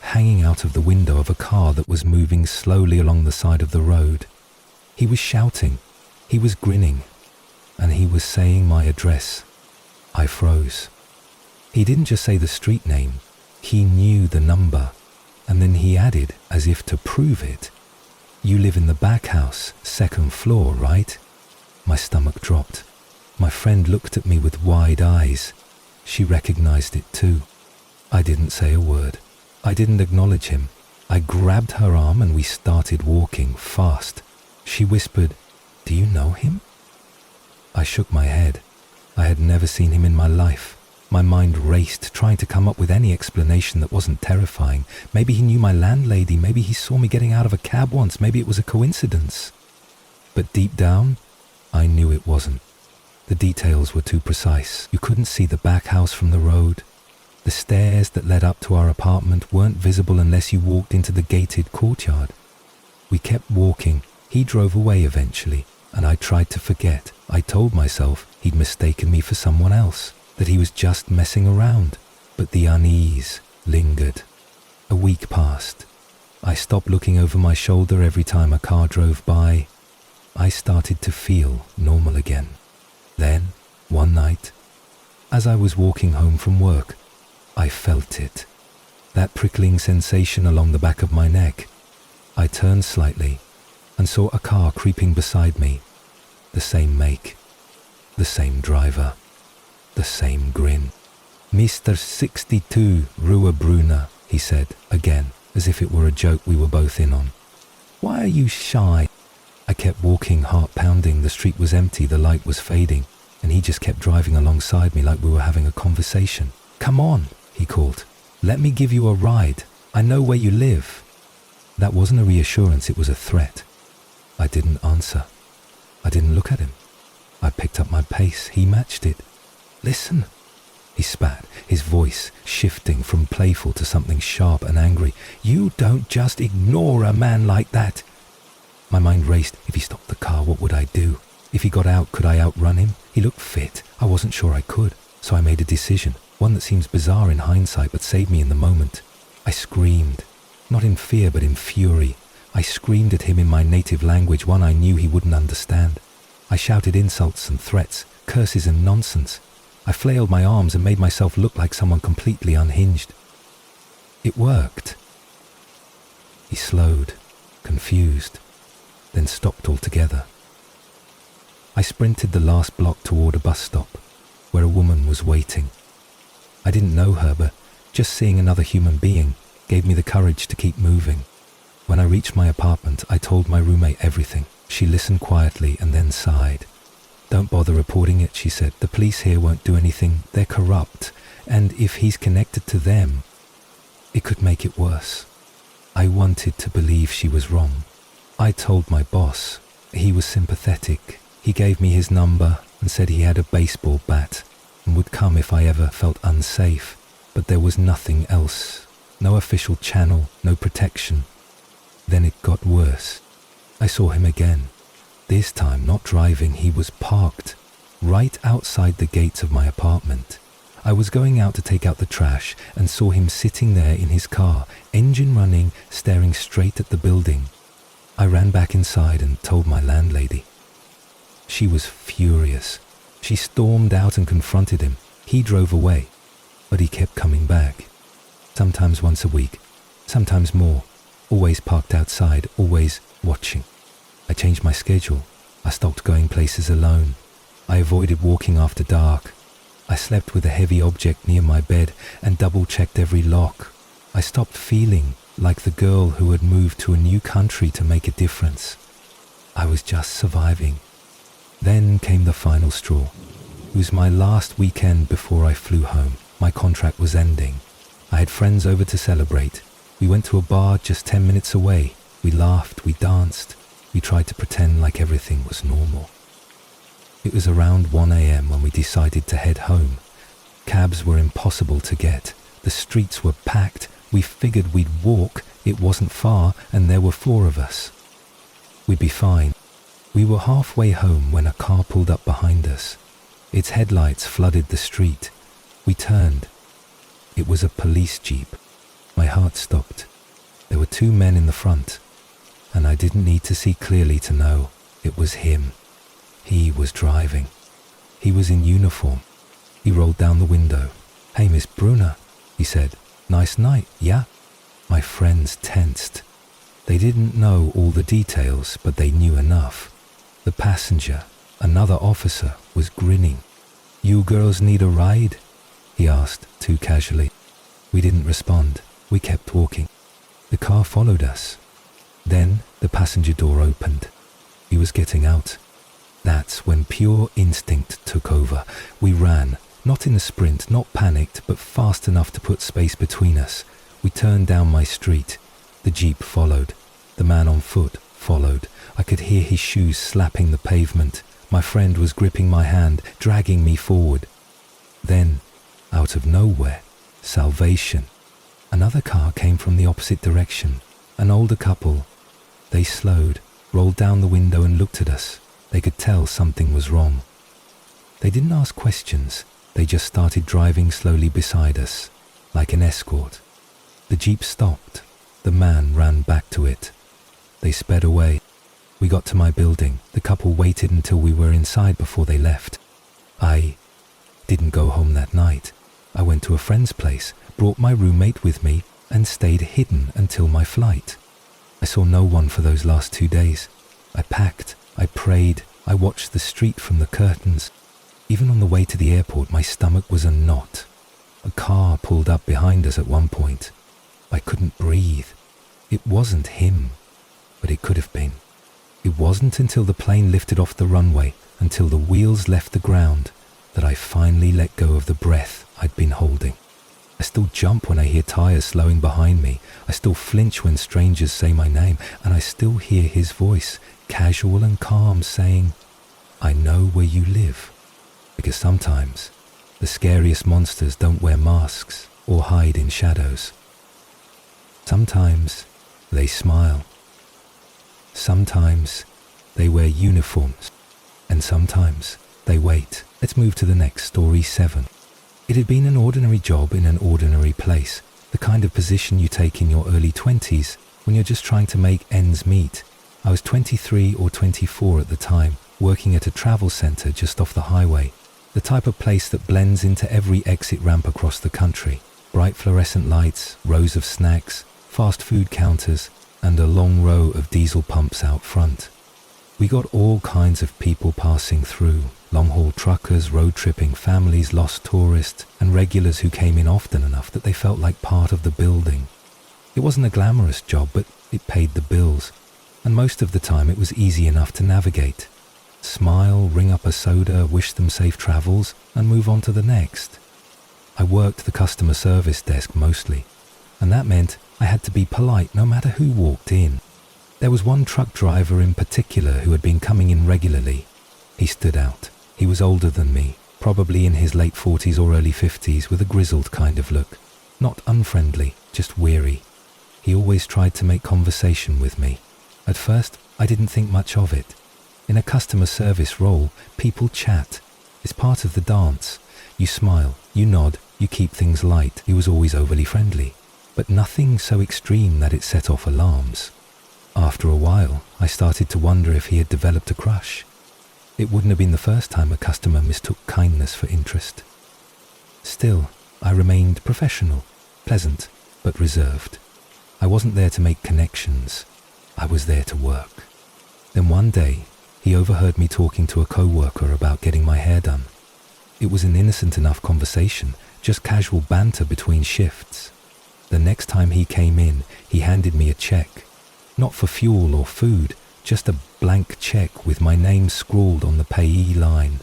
hanging out of the window of a car that was moving slowly along the side of the road. He was shouting, he was grinning, and he was saying my address. I froze. He didn't just say the street name, he knew the number, and then he added, as if to prove it, "You live in the back house, 2nd floor, right?" My stomach dropped. My friend looked at me with wide eyes. She recognized it too. I didn't say a word. I didn't acknowledge him. I grabbed her arm and we started walking fast. She whispered, "Do you know him?" I shook my head. I had never seen him in my life. My mind raced, trying to come up with any explanation that wasn't terrifying. Maybe he knew my landlady, maybe he saw me getting out of a cab once, maybe it was a coincidence. But deep down, I knew it wasn't. The details were too precise. You couldn't see the back house from the road. The stairs that led up to our apartment weren't visible unless you walked into the gated courtyard. We kept walking. He drove away eventually, and I tried to forget. I told myself he'd mistaken me for someone else, that he was just messing around. But the unease lingered. A week passed. I stopped looking over my shoulder every time a car drove by. I started to feel normal again. Then, one night, as I was walking home from work, I felt it. That prickling sensation along the back of my neck. I turned slightly and saw a car creeping beside me. The same make, the same driver, the same grin. "Mr. 62 Rua Bruna," he said again, as if it were a joke we were both in on. "Why are you shy?" I kept walking, heart pounding. The street was empty, the light was fading, and he just kept driving alongside me like we were having a conversation. "Come on," he called. "Let me give you a ride. I know where you live." That wasn't a reassurance, it was a threat. I didn't answer. I didn't look at him. I picked up my pace. He matched it. "Listen," he spat, his voice shifting from playful to something sharp and angry. "You don't just ignore a man like that." My mind raced. If he stopped the car, what would I do? If he got out, could I outrun him? He looked fit. I wasn't sure I could. So I made a decision, one that seems bizarre in hindsight but saved me in the moment. I screamed, not in fear but in fury. I screamed at him in my native language, one I knew he wouldn't understand. I shouted insults and threats, curses and nonsense. I flailed my arms and made myself look like someone completely unhinged. It worked. He slowed, confused, then stopped altogether. I sprinted the last block toward a bus stop, where a woman was waiting. I didn't know her, but just seeing another human being gave me the courage to keep moving. When I reached my apartment, I told my roommate everything. She listened quietly and then sighed. "Don't bother reporting it," she said. "The police here won't do anything. They're corrupt, and if he's connected to them, it could make it worse." I wanted to believe she was wrong. I told my boss. He was sympathetic. He gave me his number and said he had a baseball bat and would come if I ever felt unsafe. But there was nothing else. No official channel, no protection. Then it got worse. I saw him again. This time not driving, he was parked right outside the gates of my apartment. I was going out to take out the trash and saw him sitting there in his car, engine running, staring straight at the building. I ran back inside and told my landlady. She was furious. She stormed out and confronted him. He drove away, but he kept coming back. Sometimes once a week, sometimes more. Always parked outside, always watching. I changed my schedule. I stopped going places alone. I avoided walking after dark. I slept with a heavy object near my bed and double-checked every lock. I stopped feeling like the girl who had moved to a new country to make a difference. I was just surviving. Then came the final straw. It was my last weekend before I flew home. My contract was ending. I had friends over to celebrate. We went to a bar just 10 minutes away. We laughed, we danced. We tried to pretend like everything was normal. It was around 1 a.m. when we decided to head home. Cabs were impossible to get. The streets were packed. We figured we'd walk. It wasn't far, and there were 4 of us. We'd be fine. We were halfway home when a car pulled up behind us. Its headlights flooded the street. We turned. It was a police jeep. My heart stopped. There were two men in the front, and I didn't need to see clearly to know it was him. He was driving. He was in uniform. He rolled down the window. "Hey, Miss Brunner," he said. "Nice night, yeah?" My friends tensed. They didn't know all the details, but they knew enough. The passenger, another officer, was grinning. "You girls need a ride?" he asked, too casually. We didn't respond. We kept walking. The car followed us. Then the passenger door opened. He was getting out. That's when pure instinct took over. We ran, not in a sprint, not panicked, but fast enough to put space between us. We turned down my street. The jeep followed. The man on foot followed. I could hear his shoes slapping the pavement. My friend was gripping my hand, dragging me forward. Then, out of nowhere, salvation. Another car came from the opposite direction. An older couple. They slowed, rolled down the window and looked at us. They could tell something was wrong. They didn't ask questions. They just started driving slowly beside us, like an escort. The jeep stopped. The man ran back to it. They sped away. We got to my building. The couple waited until we were inside before they left. I didn't go home that night. I went to a friend's place, brought my roommate with me, and stayed hidden until my flight. I saw no one for those last 2 days. I packed, I prayed, I watched the street from the curtains. Even on the way to the airport, my stomach was a knot. A car pulled up behind us at one point. I couldn't breathe. It wasn't him, but it could have been. It wasn't until the plane lifted off the runway, until the wheels left the ground, that I finally let go of the breath I'd been holding. I still jump when I hear tires slowing behind me. I still flinch when strangers say my name, and I still hear his voice, casual and calm, saying, "I know where you live." Because sometimes the scariest monsters don't wear masks or hide in shadows. Sometimes they smile. Sometimes they wear uniforms. And sometimes they wait. Let's move to the next story 7. It had been an ordinary job in an ordinary place, the kind of position you take in your early 20s when you're just trying to make ends meet. I was 23 or 24 at the time, working at a travel center just off the highway, the type of place that blends into every exit ramp across the country. Bright fluorescent lights, rows of snacks, fast food counters, and a long row of diesel pumps out front. We got all kinds of people passing through, long-haul truckers, road-tripping families, lost tourists, and regulars who came in often enough that they felt like part of the building. It wasn't a glamorous job, but it paid the bills, and most of the time it was easy enough to navigate. Smile, ring up a soda, wish them safe travels, and move on to the next. I worked the customer service desk mostly, and that meant I had to be polite no matter who walked in. There was one truck driver in particular who had been coming in regularly. He stood out. He was older than me, probably in his late 40s or early 50s, with a grizzled kind of look. Not unfriendly, just weary. He always tried to make conversation with me. At first, I didn't think much of it. In a customer service role, people chat. It's part of the dance. You smile, you nod, you keep things light. He was always overly friendly, but nothing so extreme that it set off alarms. After a while, I started to wonder if he had developed a crush. It wouldn't have been the first time a customer mistook kindness for interest. Still, I remained professional, pleasant, but reserved. I wasn't there to make connections. I was there to work. Then one day, he overheard me talking to a co-worker about getting my hair done. It was an innocent enough conversation, just casual banter between shifts. The next time he came in, he handed me a check. Not for fuel or food, just a blank check with my name scrawled on the payee line.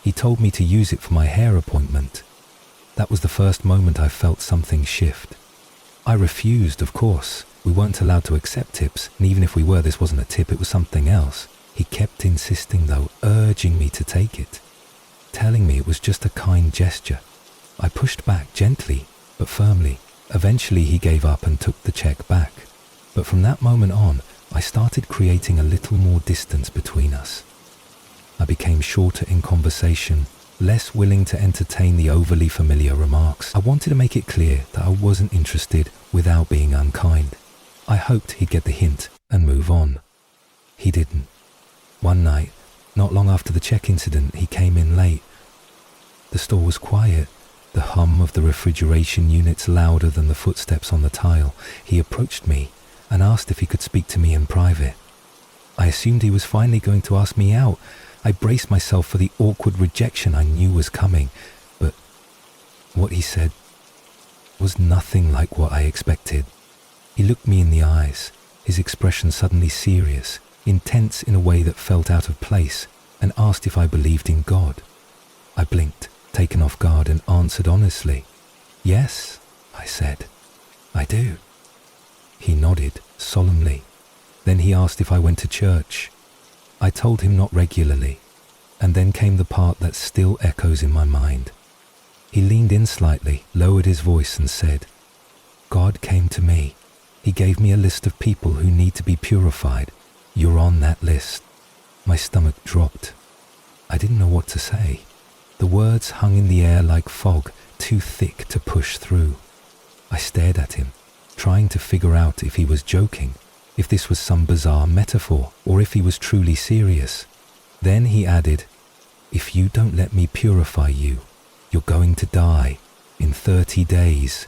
He told me to use it for my hair appointment. That was the first moment I felt something shift. I refused, of course. We weren't allowed to accept tips, and even if we were, this wasn't a tip, it was something else. He kept insisting though, urging me to take it, telling me it was just a kind gesture. I pushed back gently, but firmly. Eventually he gave up and took the check back. But from that moment on, I started creating a little more distance between us. I became shorter in conversation, less willing to entertain the overly familiar remarks. I wanted to make it clear that I wasn't interested without being unkind. I hoped he'd get the hint and move on. He didn't. One night, not long after the check incident, he came in late. The store was quiet, the hum of the refrigeration units louder than the footsteps on the tile. He approached me and asked if he could speak to me in private. I assumed he was finally going to ask me out. I braced myself for the awkward rejection I knew was coming, but what he said was nothing like what I expected. He looked me in the eyes, his expression suddenly serious, intense in a way that felt out of place, and asked if I believed in God. I blinked, taken off guard, and answered honestly. "Yes," I said, "I do." He nodded solemnly. Then he asked if I went to church. I told him not regularly, and then came the part that still echoes in my mind. He leaned in slightly, lowered his voice, and said, "God came to me. He gave me a list of people who need to be purified. You're on that list." My stomach dropped. I didn't know what to say. The words hung in the air like fog, too thick to push through. I stared at him, trying to figure out if he was joking, if this was some bizarre metaphor, or if he was truly serious. Then he added, "If you don't let me purify you, you're going to die in 30 days.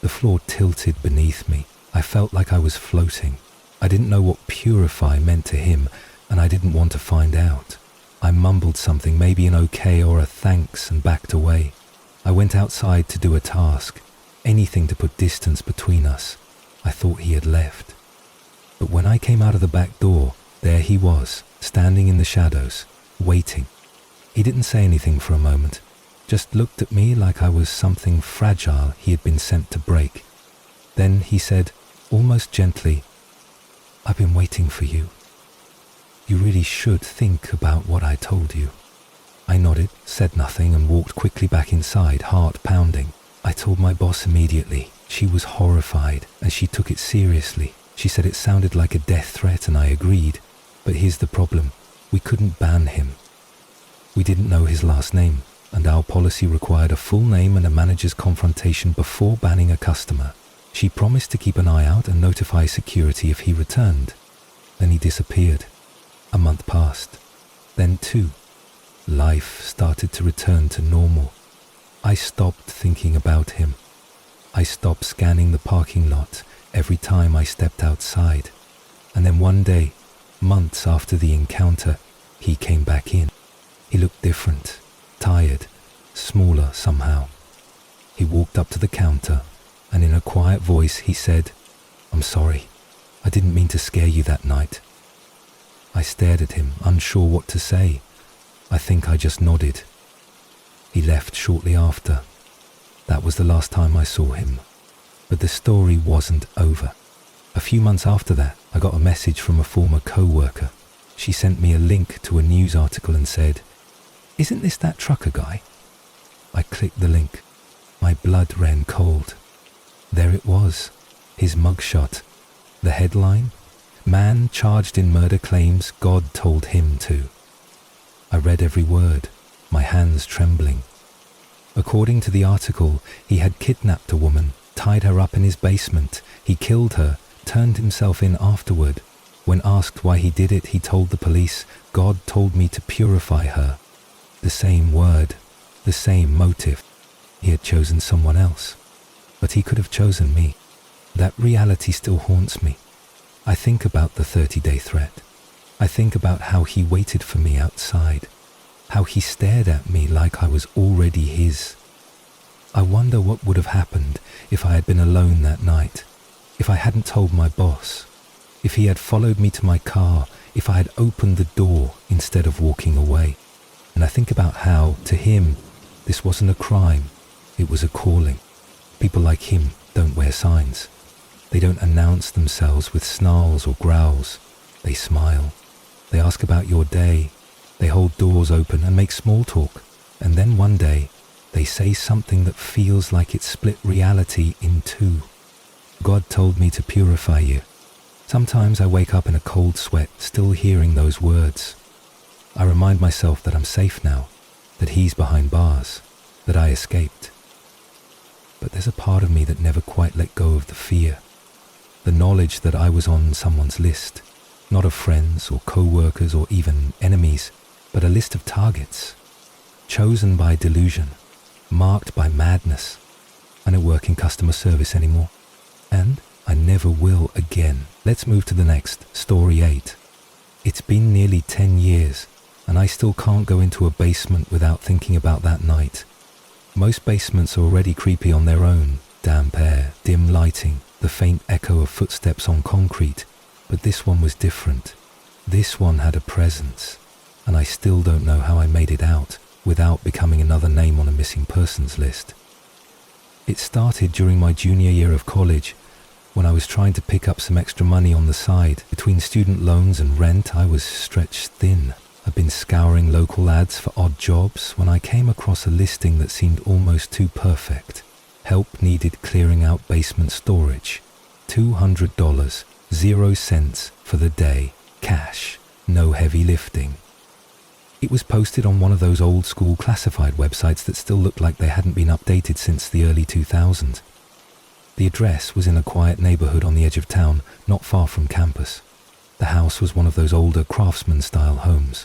The floor tilted beneath me. I felt like I was floating. I didn't know what purify meant to him, and I didn't want to find out. I mumbled something, maybe an okay or a thanks, and backed away. I went outside to do a task, anything to put distance between us. I thought he had left. But when I came out of the back door, there he was, standing in the shadows, waiting. He didn't say anything for a moment, just looked at me like I was something fragile he had been sent to break. Then he said, almost gently, "I've been waiting for you. You really should think about what I told you." I nodded, said nothing, and walked quickly back inside, heart pounding. I told my boss immediately. She was horrified, and she took it seriously. She said it sounded like a death threat, and I agreed. But here's the problem. We couldn't ban him. We didn't know his last name, and our policy required a full name and a manager's confrontation before banning a customer. She promised to keep an eye out and notify security if he returned. Then he disappeared. A month passed. Then 2. Life started to return to normal. I stopped thinking about him. I stopped scanning the parking lot every time I stepped outside. And then one day, months after the encounter, he came back in. He looked different, tired, smaller somehow. He walked up to the counter, and in a quiet voice he said, "I'm sorry. I didn't mean to scare you that night." I stared at him, unsure what to say. I think I just nodded. He left shortly after. That was the last time I saw him. But the story wasn't over. A few months after that, I got a message from a former co-worker. She sent me a link to a news article and said, "Isn't this that trucker guy?" I clicked the link. My blood ran cold. There it was, his mugshot. The headline, "Man charged in murder claims God told him to." I read every word, my hands trembling. According to the article, he had kidnapped a woman, tied her up in his basement. He killed her, turned himself in afterward. When asked why he did it, he told the police, "God told me to purify her." The same word, the same motive. He had chosen someone else, but he could have chosen me. That reality still haunts me. I think about the 30-day threat. I think about how he waited for me outside, how he stared at me like I was already his. I wonder what would have happened if I had been alone that night, if I hadn't told my boss, if he had followed me to my car, if I had opened the door instead of walking away. And I think about how, to him, this wasn't a crime, it was a calling. People like him don't wear signs. They don't announce themselves with snarls or growls. They smile. They ask about your day. They hold doors open and make small talk. And then one day, they say something that feels like it split reality in two. God told me to purify you. Sometimes I wake up in a cold sweat, still hearing those words. I remind myself that I'm safe now, that he's behind bars, that I escaped. But there's a part of me that never quite let go of the fear, the knowledge that I was on someone's list, not of friends or co-workers or even enemies, but a list of targets, chosen by delusion, marked by madness. I don't work in customer service anymore, and I never will again. Let's move to the next, story 8. It's been nearly 10 years, and I still can't go into a basement without thinking about that night. Most basements are already creepy on their own, damp air, dim lighting, the faint echo of footsteps on concrete, but this one was different. This one had a presence, and I still don't know how I made it out without becoming another name on a missing persons list. It started during my junior year of college, when I was trying to pick up some extra money on the side. Between student loans and rent, I was stretched thin. I'd been scouring local ads for odd jobs when I came across a listing that seemed almost too perfect. Help needed clearing out basement storage. $200, 0 cents for the day, cash, no heavy lifting. It was posted on one of those old school classified websites that still looked like they hadn't been updated since the early 2000s. The address was in a quiet neighborhood on the edge of town, not far from campus. The house was one of those older craftsman-style homes,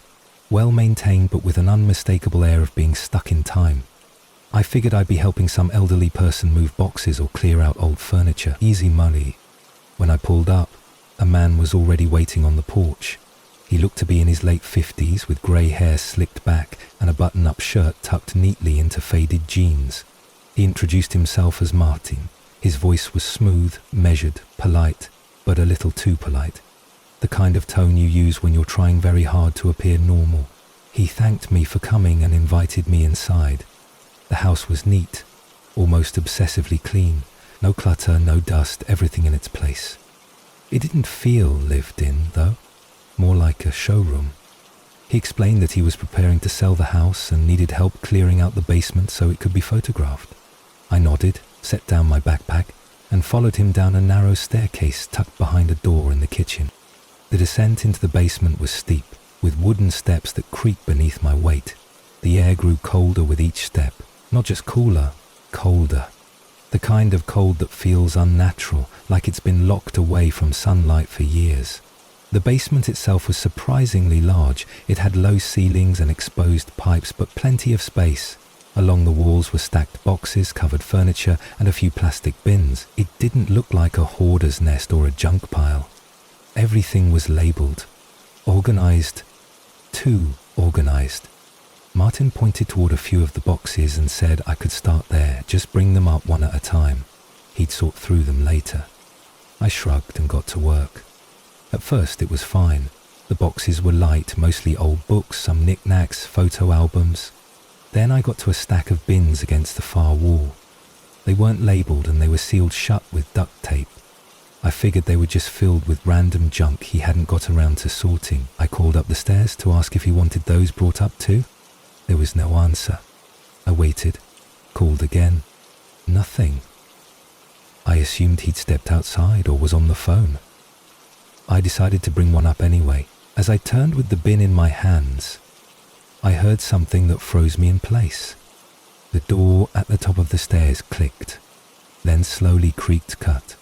well maintained but with an unmistakable air of being stuck in time. I figured I'd be helping some elderly person move boxes or clear out old furniture, easy money. When I pulled up, a man was already waiting on the porch. He looked to be in his late 50s with grey hair slicked back and a button-up shirt tucked neatly into faded jeans. He introduced himself as Martin. His voice was smooth, measured, polite, but a little too polite. The kind of tone you use when you're trying very hard to appear normal. He thanked me for coming and invited me inside. The house was neat, almost obsessively clean. No clutter, no dust, everything in its place. It didn't feel lived in, though. More like a showroom. He explained that he was preparing to sell the house and needed help clearing out the basement so it could be photographed. I nodded, set down my backpack, and followed him down a narrow staircase tucked behind a door in the kitchen. The descent into the basement was steep, with wooden steps that creaked beneath my weight. The air grew colder with each step, not just cooler, colder. The kind of cold that feels unnatural, like it's been locked away from sunlight for years. The basement itself was surprisingly large. It had low ceilings and exposed pipes, but plenty of space. Along the walls were stacked boxes, covered furniture, and a few plastic bins. It didn't look like a hoarder's nest or a junk pile. Everything was labelled. Organised. Too organised. Martin pointed toward a few of the boxes and said I could start there, just bring them up one at a time. He'd sort through them later. I shrugged and got to work. At first it was fine. The boxes were light, mostly old books, some knickknacks, photo albums. Then I got to a stack of bins against the far wall. They weren't labelled and they were sealed shut with duct tape. I figured they were just filled with random junk he hadn't got around to sorting. I called up the stairs to ask if he wanted those brought up too. There was no answer. I waited, called again. Nothing. I assumed he'd stepped outside or was on the phone. I decided to bring one up anyway. As I turned with the bin in my hands, I heard something that froze me in place. The door at the top of the stairs clicked, then slowly creaked cut.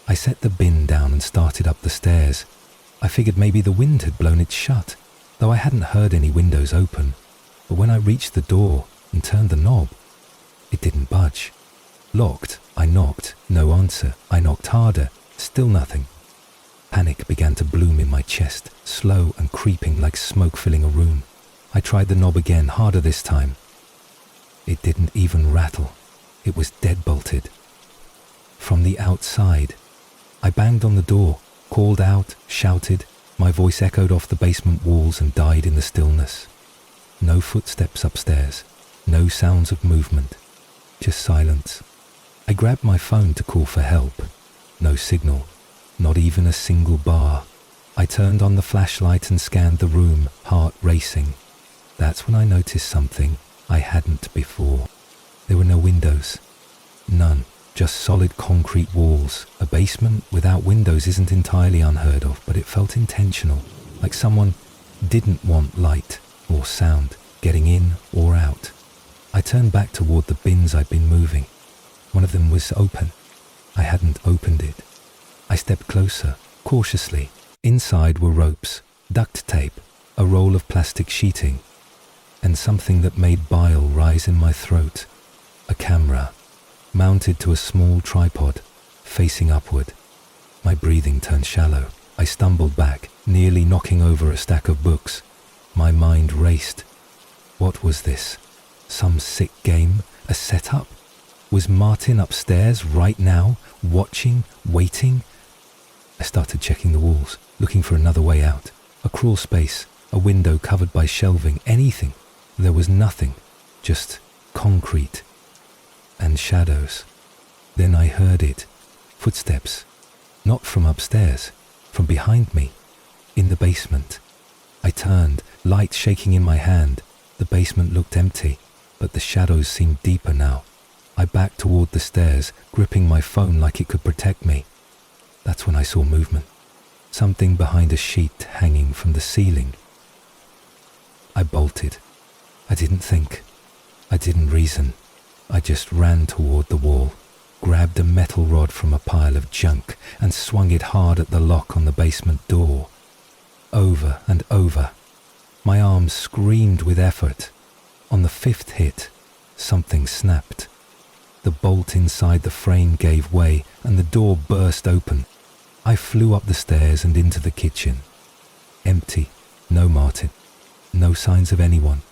I set the bin down and started up the stairs. I figured maybe the wind had blown it shut, though I hadn't heard any windows open. But when I reached the door and turned the knob, it didn't budge. Locked, I knocked, no answer. I knocked harder, still nothing. Panic began to bloom in my chest, slow and creeping like smoke filling a room. I tried the knob again, harder this time. It didn't even rattle. It was dead-bolted. From the outside, I banged on the door, called out, shouted. My voice echoed off the basement walls and died in the stillness. No footsteps upstairs, no sounds of movement, just silence. I grabbed my phone to call for help. No signal, not even a single bar. I turned on the flashlight and scanned the room, heart racing. That's when I noticed something I hadn't before. There were no windows. None. just solid concrete walls. A basement without windows isn't entirely unheard of, but it felt intentional, like someone didn't want light or sound getting in or out. I turned back toward the bins I'd been moving. One of them was open. I hadn't opened it. I stepped closer, cautiously. Inside were ropes, duct tape, a roll of plastic sheeting, and something that made bile rise in my throat. A camera, mounted to a small tripod, facing upward. My breathing turned shallow. I stumbled back, nearly knocking over a stack of books. My mind raced. What was this? Some sick game? A setup? Was Martin upstairs right now, watching, waiting? I started checking the walls, looking for another way out. A crawl space, a window covered by shelving, anything. There was nothing, just concrete and shadows. Then I heard it. Footsteps. Not from upstairs, from behind me, in the basement. I turned, light shaking in my hand. The basement looked empty, but the shadows seemed deeper now. I backed toward the stairs, gripping my phone like it could protect me. That's when I saw movement. Something behind a sheet hanging from the ceiling. I bolted. I didn't think. I didn't reason. I just ran toward the wall, grabbed a metal rod from a pile of junk, and swung it hard at the lock on the basement door. Over and over. My arms screamed with effort. On the fifth hit, something snapped. The bolt inside the frame gave way, and the door burst open. I flew up the stairs and into the kitchen. Empty. No Martin. No signs of anyone.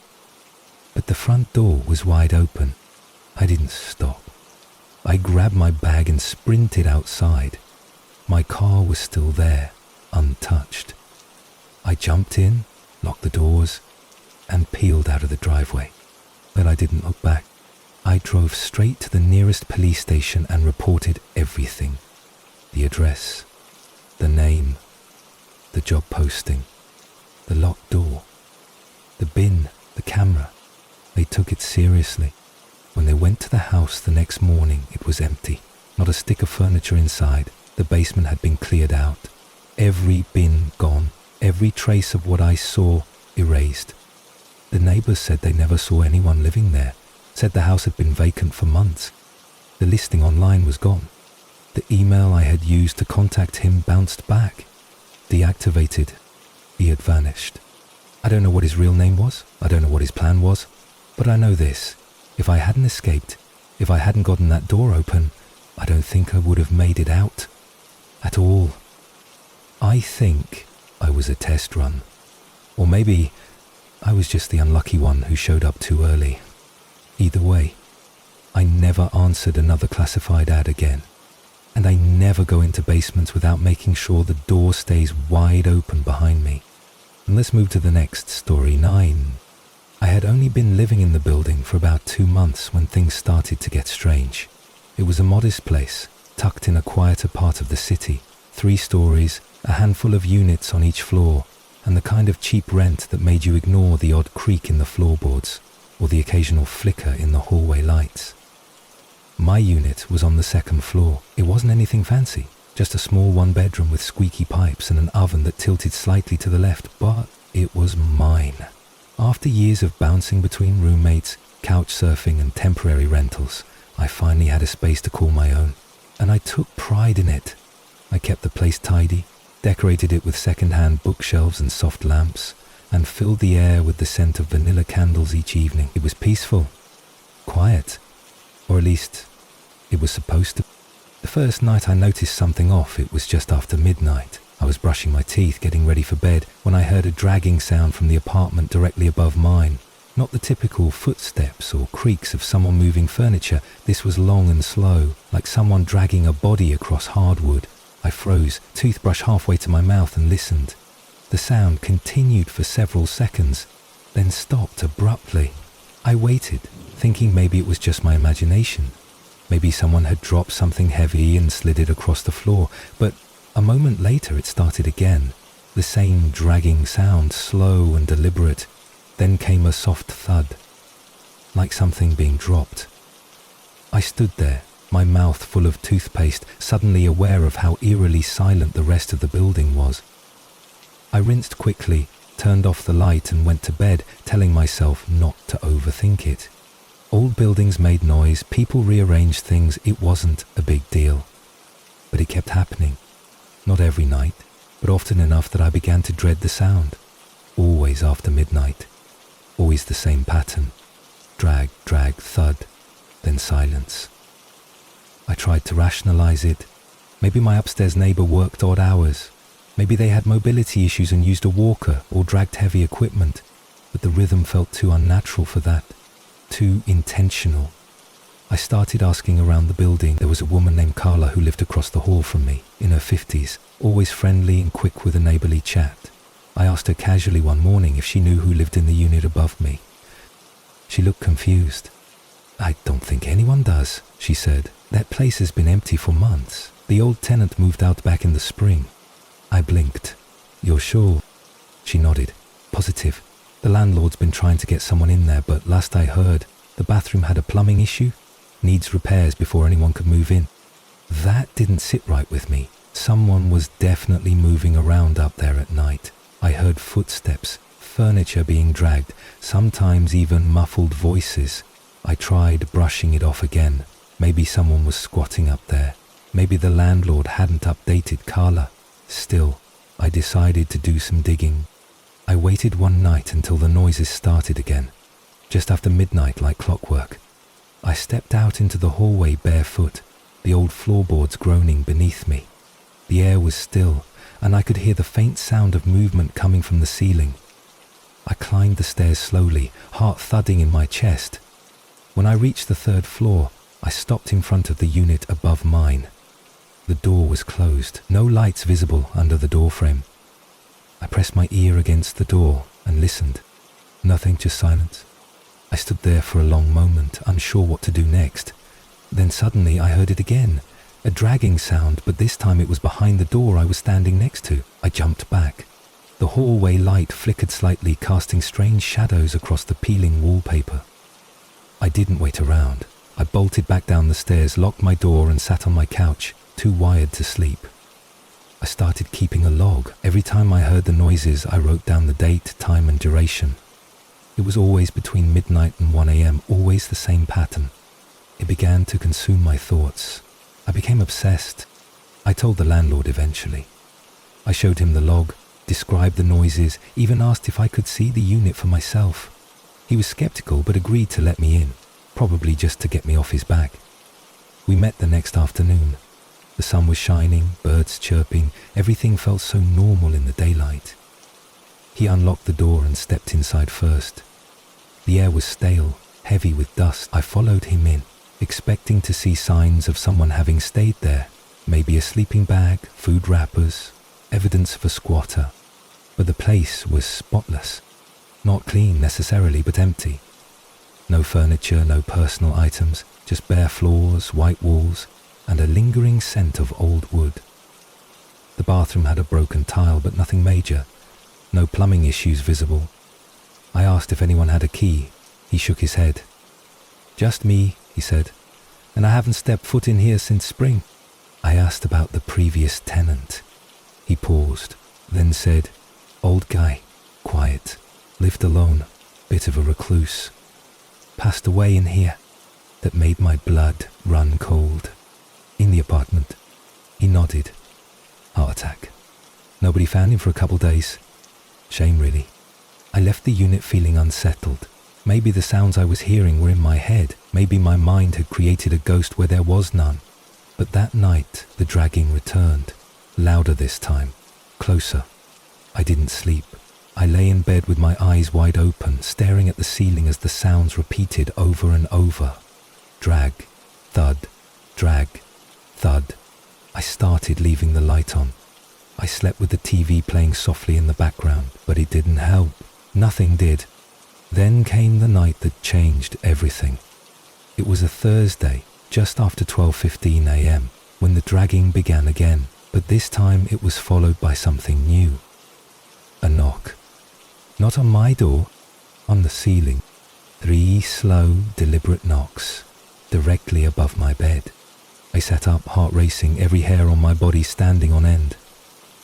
But the front door was wide open. I didn't stop. I grabbed my bag and sprinted outside. My car was still there, untouched. I jumped in, locked the doors, and peeled out of the driveway. But I didn't look back. I drove straight to the nearest police station and reported everything. The address, the name, the job posting, the locked door, the bin, the camera. They took it seriously. When they went to the house the next morning, it was empty. Not a stick of furniture inside. The basement had been cleared out. Every bin gone. Every trace of what I saw erased. The neighbors said they never saw anyone living there. Said the house had been vacant for months. The listing online was gone. The email I had used to contact him bounced back. Deactivated. He had vanished. I don't know what his real name was. I don't know what his plan was. But I know this. If I hadn't escaped, if I hadn't gotten that door open, I don't think I would have made it out. At all. I think I was a test run. Or maybe I was just the unlucky one who showed up too early. Either way, I never answered another classified ad again. And I never go into basements without making sure the door stays wide open behind me. And let's move to the next story, 9. I had only been living in the building for about 2 months when things started to get strange. It was a modest place, tucked in a quieter part of the city. 3 stories, a handful of units on each floor, and the kind of cheap rent that made you ignore the odd creak in the floorboards or the occasional flicker in the hallway lights. My unit was on the 2nd floor. It wasn't anything fancy, just a small 1-bedroom with squeaky pipes and an oven that tilted slightly to the left, but it was mine. After years of bouncing between roommates, couch surfing and temporary rentals, I finally had a space to call my own, and I took pride in it. I kept the place tidy, decorated it with second-hand bookshelves and soft lamps, and filled the air with the scent of vanilla candles each evening. It was peaceful, quiet, or at least it was supposed to. The first night I noticed something off. It was just after midnight. I was brushing my teeth, getting ready for bed, when I heard a dragging sound from the apartment directly above mine. Not the typical footsteps or creaks of someone moving furniture. This was long and slow, like someone dragging a body across hardwood. I froze, toothbrush halfway to my mouth, and listened. The sound continued for several seconds, then stopped abruptly. I waited, thinking maybe it was just my imagination. Maybe someone had dropped something heavy and slid it across the floor, but a moment later it started again. The same dragging sound, slow and deliberate. Then came a soft thud, like something being dropped. I stood there, my mouth full of toothpaste, suddenly aware of how eerily silent the rest of the building was. I rinsed quickly, turned off the light and went to bed, telling myself not to overthink it. Old buildings made noise, people rearranged things, it wasn't a big deal. But it kept happening. Not every night, but often enough that I began to dread the sound. Always after midnight. Always the same pattern. Drag, drag, thud, then silence. I tried to rationalize it. Maybe my upstairs neighbor worked odd hours. Maybe they had mobility issues and used a walker or dragged heavy equipment, but the rhythm felt too unnatural for that, too intentional. I started asking around the building. There was a woman named Carla who lived across the hall from me, in her 50s, always friendly and quick with a neighborly chat. I asked her casually one morning if she knew who lived in the unit above me. She looked confused. "I don't think anyone does," she said. "That place has been empty for months. The old tenant moved out back in the spring." I blinked. "You're sure?" She nodded. "Positive. The landlord's been trying to get someone in there, but last I heard, the bathroom had a plumbing issue. Needs repairs before anyone could move in." That didn't sit right with me. Someone was definitely moving around up there at night. I heard footsteps, furniture being dragged, sometimes even muffled voices. I tried brushing it off again. Maybe someone was squatting up there. Maybe the landlord hadn't updated Carla. Still, I decided to do some digging. I waited one night until the noises started again, just after midnight like clockwork. I stepped out into the hallway barefoot, the old floorboards groaning beneath me. The air was still, and I could hear the faint sound of movement coming from the ceiling. I climbed the stairs slowly, heart thudding in my chest. When I reached the 3rd floor, I stopped in front of the unit above mine. The door was closed, no lights visible under the doorframe. I pressed my ear against the door and listened. Nothing, just silence. I stood there for a long moment, unsure what to do next. Then suddenly I heard it again, a dragging sound, but this time it was behind the door I was standing next to. I jumped back. The hallway light flickered slightly, casting strange shadows across the peeling wallpaper. I didn't wait around. I bolted back down the stairs, locked my door and sat on my couch, too wired to sleep. I started keeping a log. Every time I heard the noises, I wrote down the date, time and duration. It was always between midnight and 1 a.m., always the same pattern. It began to consume my thoughts. I became obsessed. I told the landlord eventually. I showed him the log, described the noises, even asked if I could see the unit for myself. He was skeptical but agreed to let me in, probably just to get me off his back. We met the next afternoon. The sun was shining, birds chirping, everything felt so normal in the daylight. He unlocked the door and stepped inside first. The air was stale, heavy with dust. I followed him in, expecting to see signs of someone having stayed there, maybe a sleeping bag, food wrappers, evidence of a squatter. But the place was spotless. Not clean necessarily, but empty. No furniture, no personal items, just bare floors, white walls, and a lingering scent of old wood. The bathroom had a broken tile, but nothing major. No plumbing issues visible. I asked if anyone had a key. He shook his head. "Just me," he said, "and I haven't stepped foot in here since spring." I asked about the previous tenant. He paused, then said, "Old guy, quiet, lived alone, bit of a recluse. Passed away in here. That made my blood run cold." "In the apartment?" He nodded. "Heart attack. Nobody found him for a couple days. Shame, really." I left the unit feeling unsettled. Maybe the sounds I was hearing were in my head. Maybe my mind had created a ghost where there was none. But that night, the dragging returned. Louder this time. Closer. I didn't sleep. I lay in bed with my eyes wide open, staring at the ceiling as the sounds repeated over and over. Drag, thud, drag, thud. I started leaving the light on. I slept with the TV playing softly in the background, but it didn't help. Nothing did. Then came the night that changed everything. It was a Thursday, just after 12:15 a.m., when the dragging began again, but this time it was followed by something new. A knock. Not on my door, on the ceiling. 3 slow, deliberate knocks, directly above my bed. I sat up, heart racing, every hair on my body standing on end.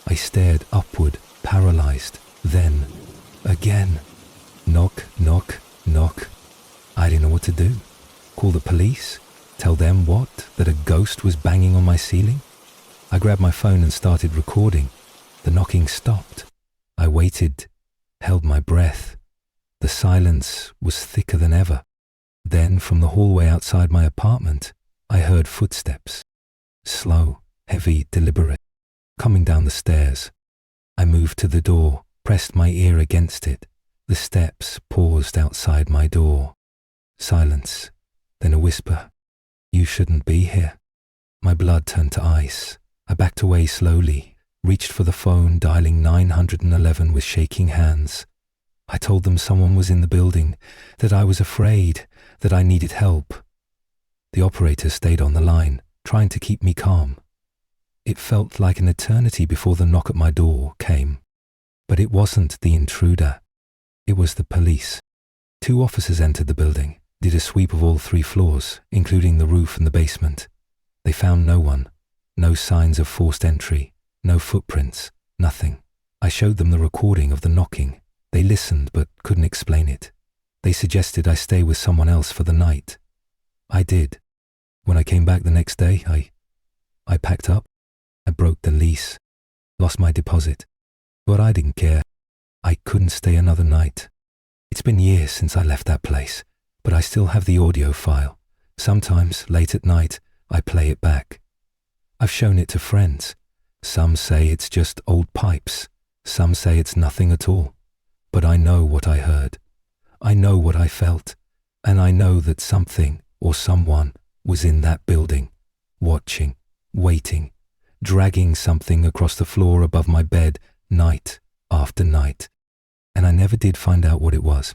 I stared upward, paralyzed. Then, again. Knock, knock, knock. I didn't know what to do. Call the police? Tell them what? That a ghost was banging on my ceiling? I grabbed my phone and started recording. The knocking stopped. I waited, held my breath. The silence was thicker than ever. Then, from the hallway outside my apartment, I heard footsteps. Slow, heavy, deliberate, coming down the stairs. I moved to the door, pressed my ear against it. The steps paused outside my door. Silence, then a whisper. You shouldn't be here. My blood turned to ice. I backed away slowly, reached for the phone, dialing 911 with shaking hands. I told them someone was in the building, that I was afraid, that I needed help. The operator stayed on the line, trying to keep me calm. It felt like an eternity before the knock at my door came. But it wasn't the intruder. It was the police. 2 officers entered the building, did a sweep of all 3 floors, including the roof and the basement. They found no one, no signs of forced entry, no footprints, nothing. I showed them the recording of the knocking. They listened but couldn't explain it. They suggested I stay with someone else for the night. I did. When I came back the next day, I packed up. I broke the lease, lost my deposit. But I didn't care. I couldn't stay another night. It's been years since I left that place, but I still have the audio file. Sometimes, late at night, I play it back. I've shown it to friends. Some say it's just old pipes. Some say it's nothing at all. But I know what I heard. I know what I felt. And I know that something or someone was in that building, watching, waiting, dragging something across the floor above my bed night after night. And I never did find out what it was.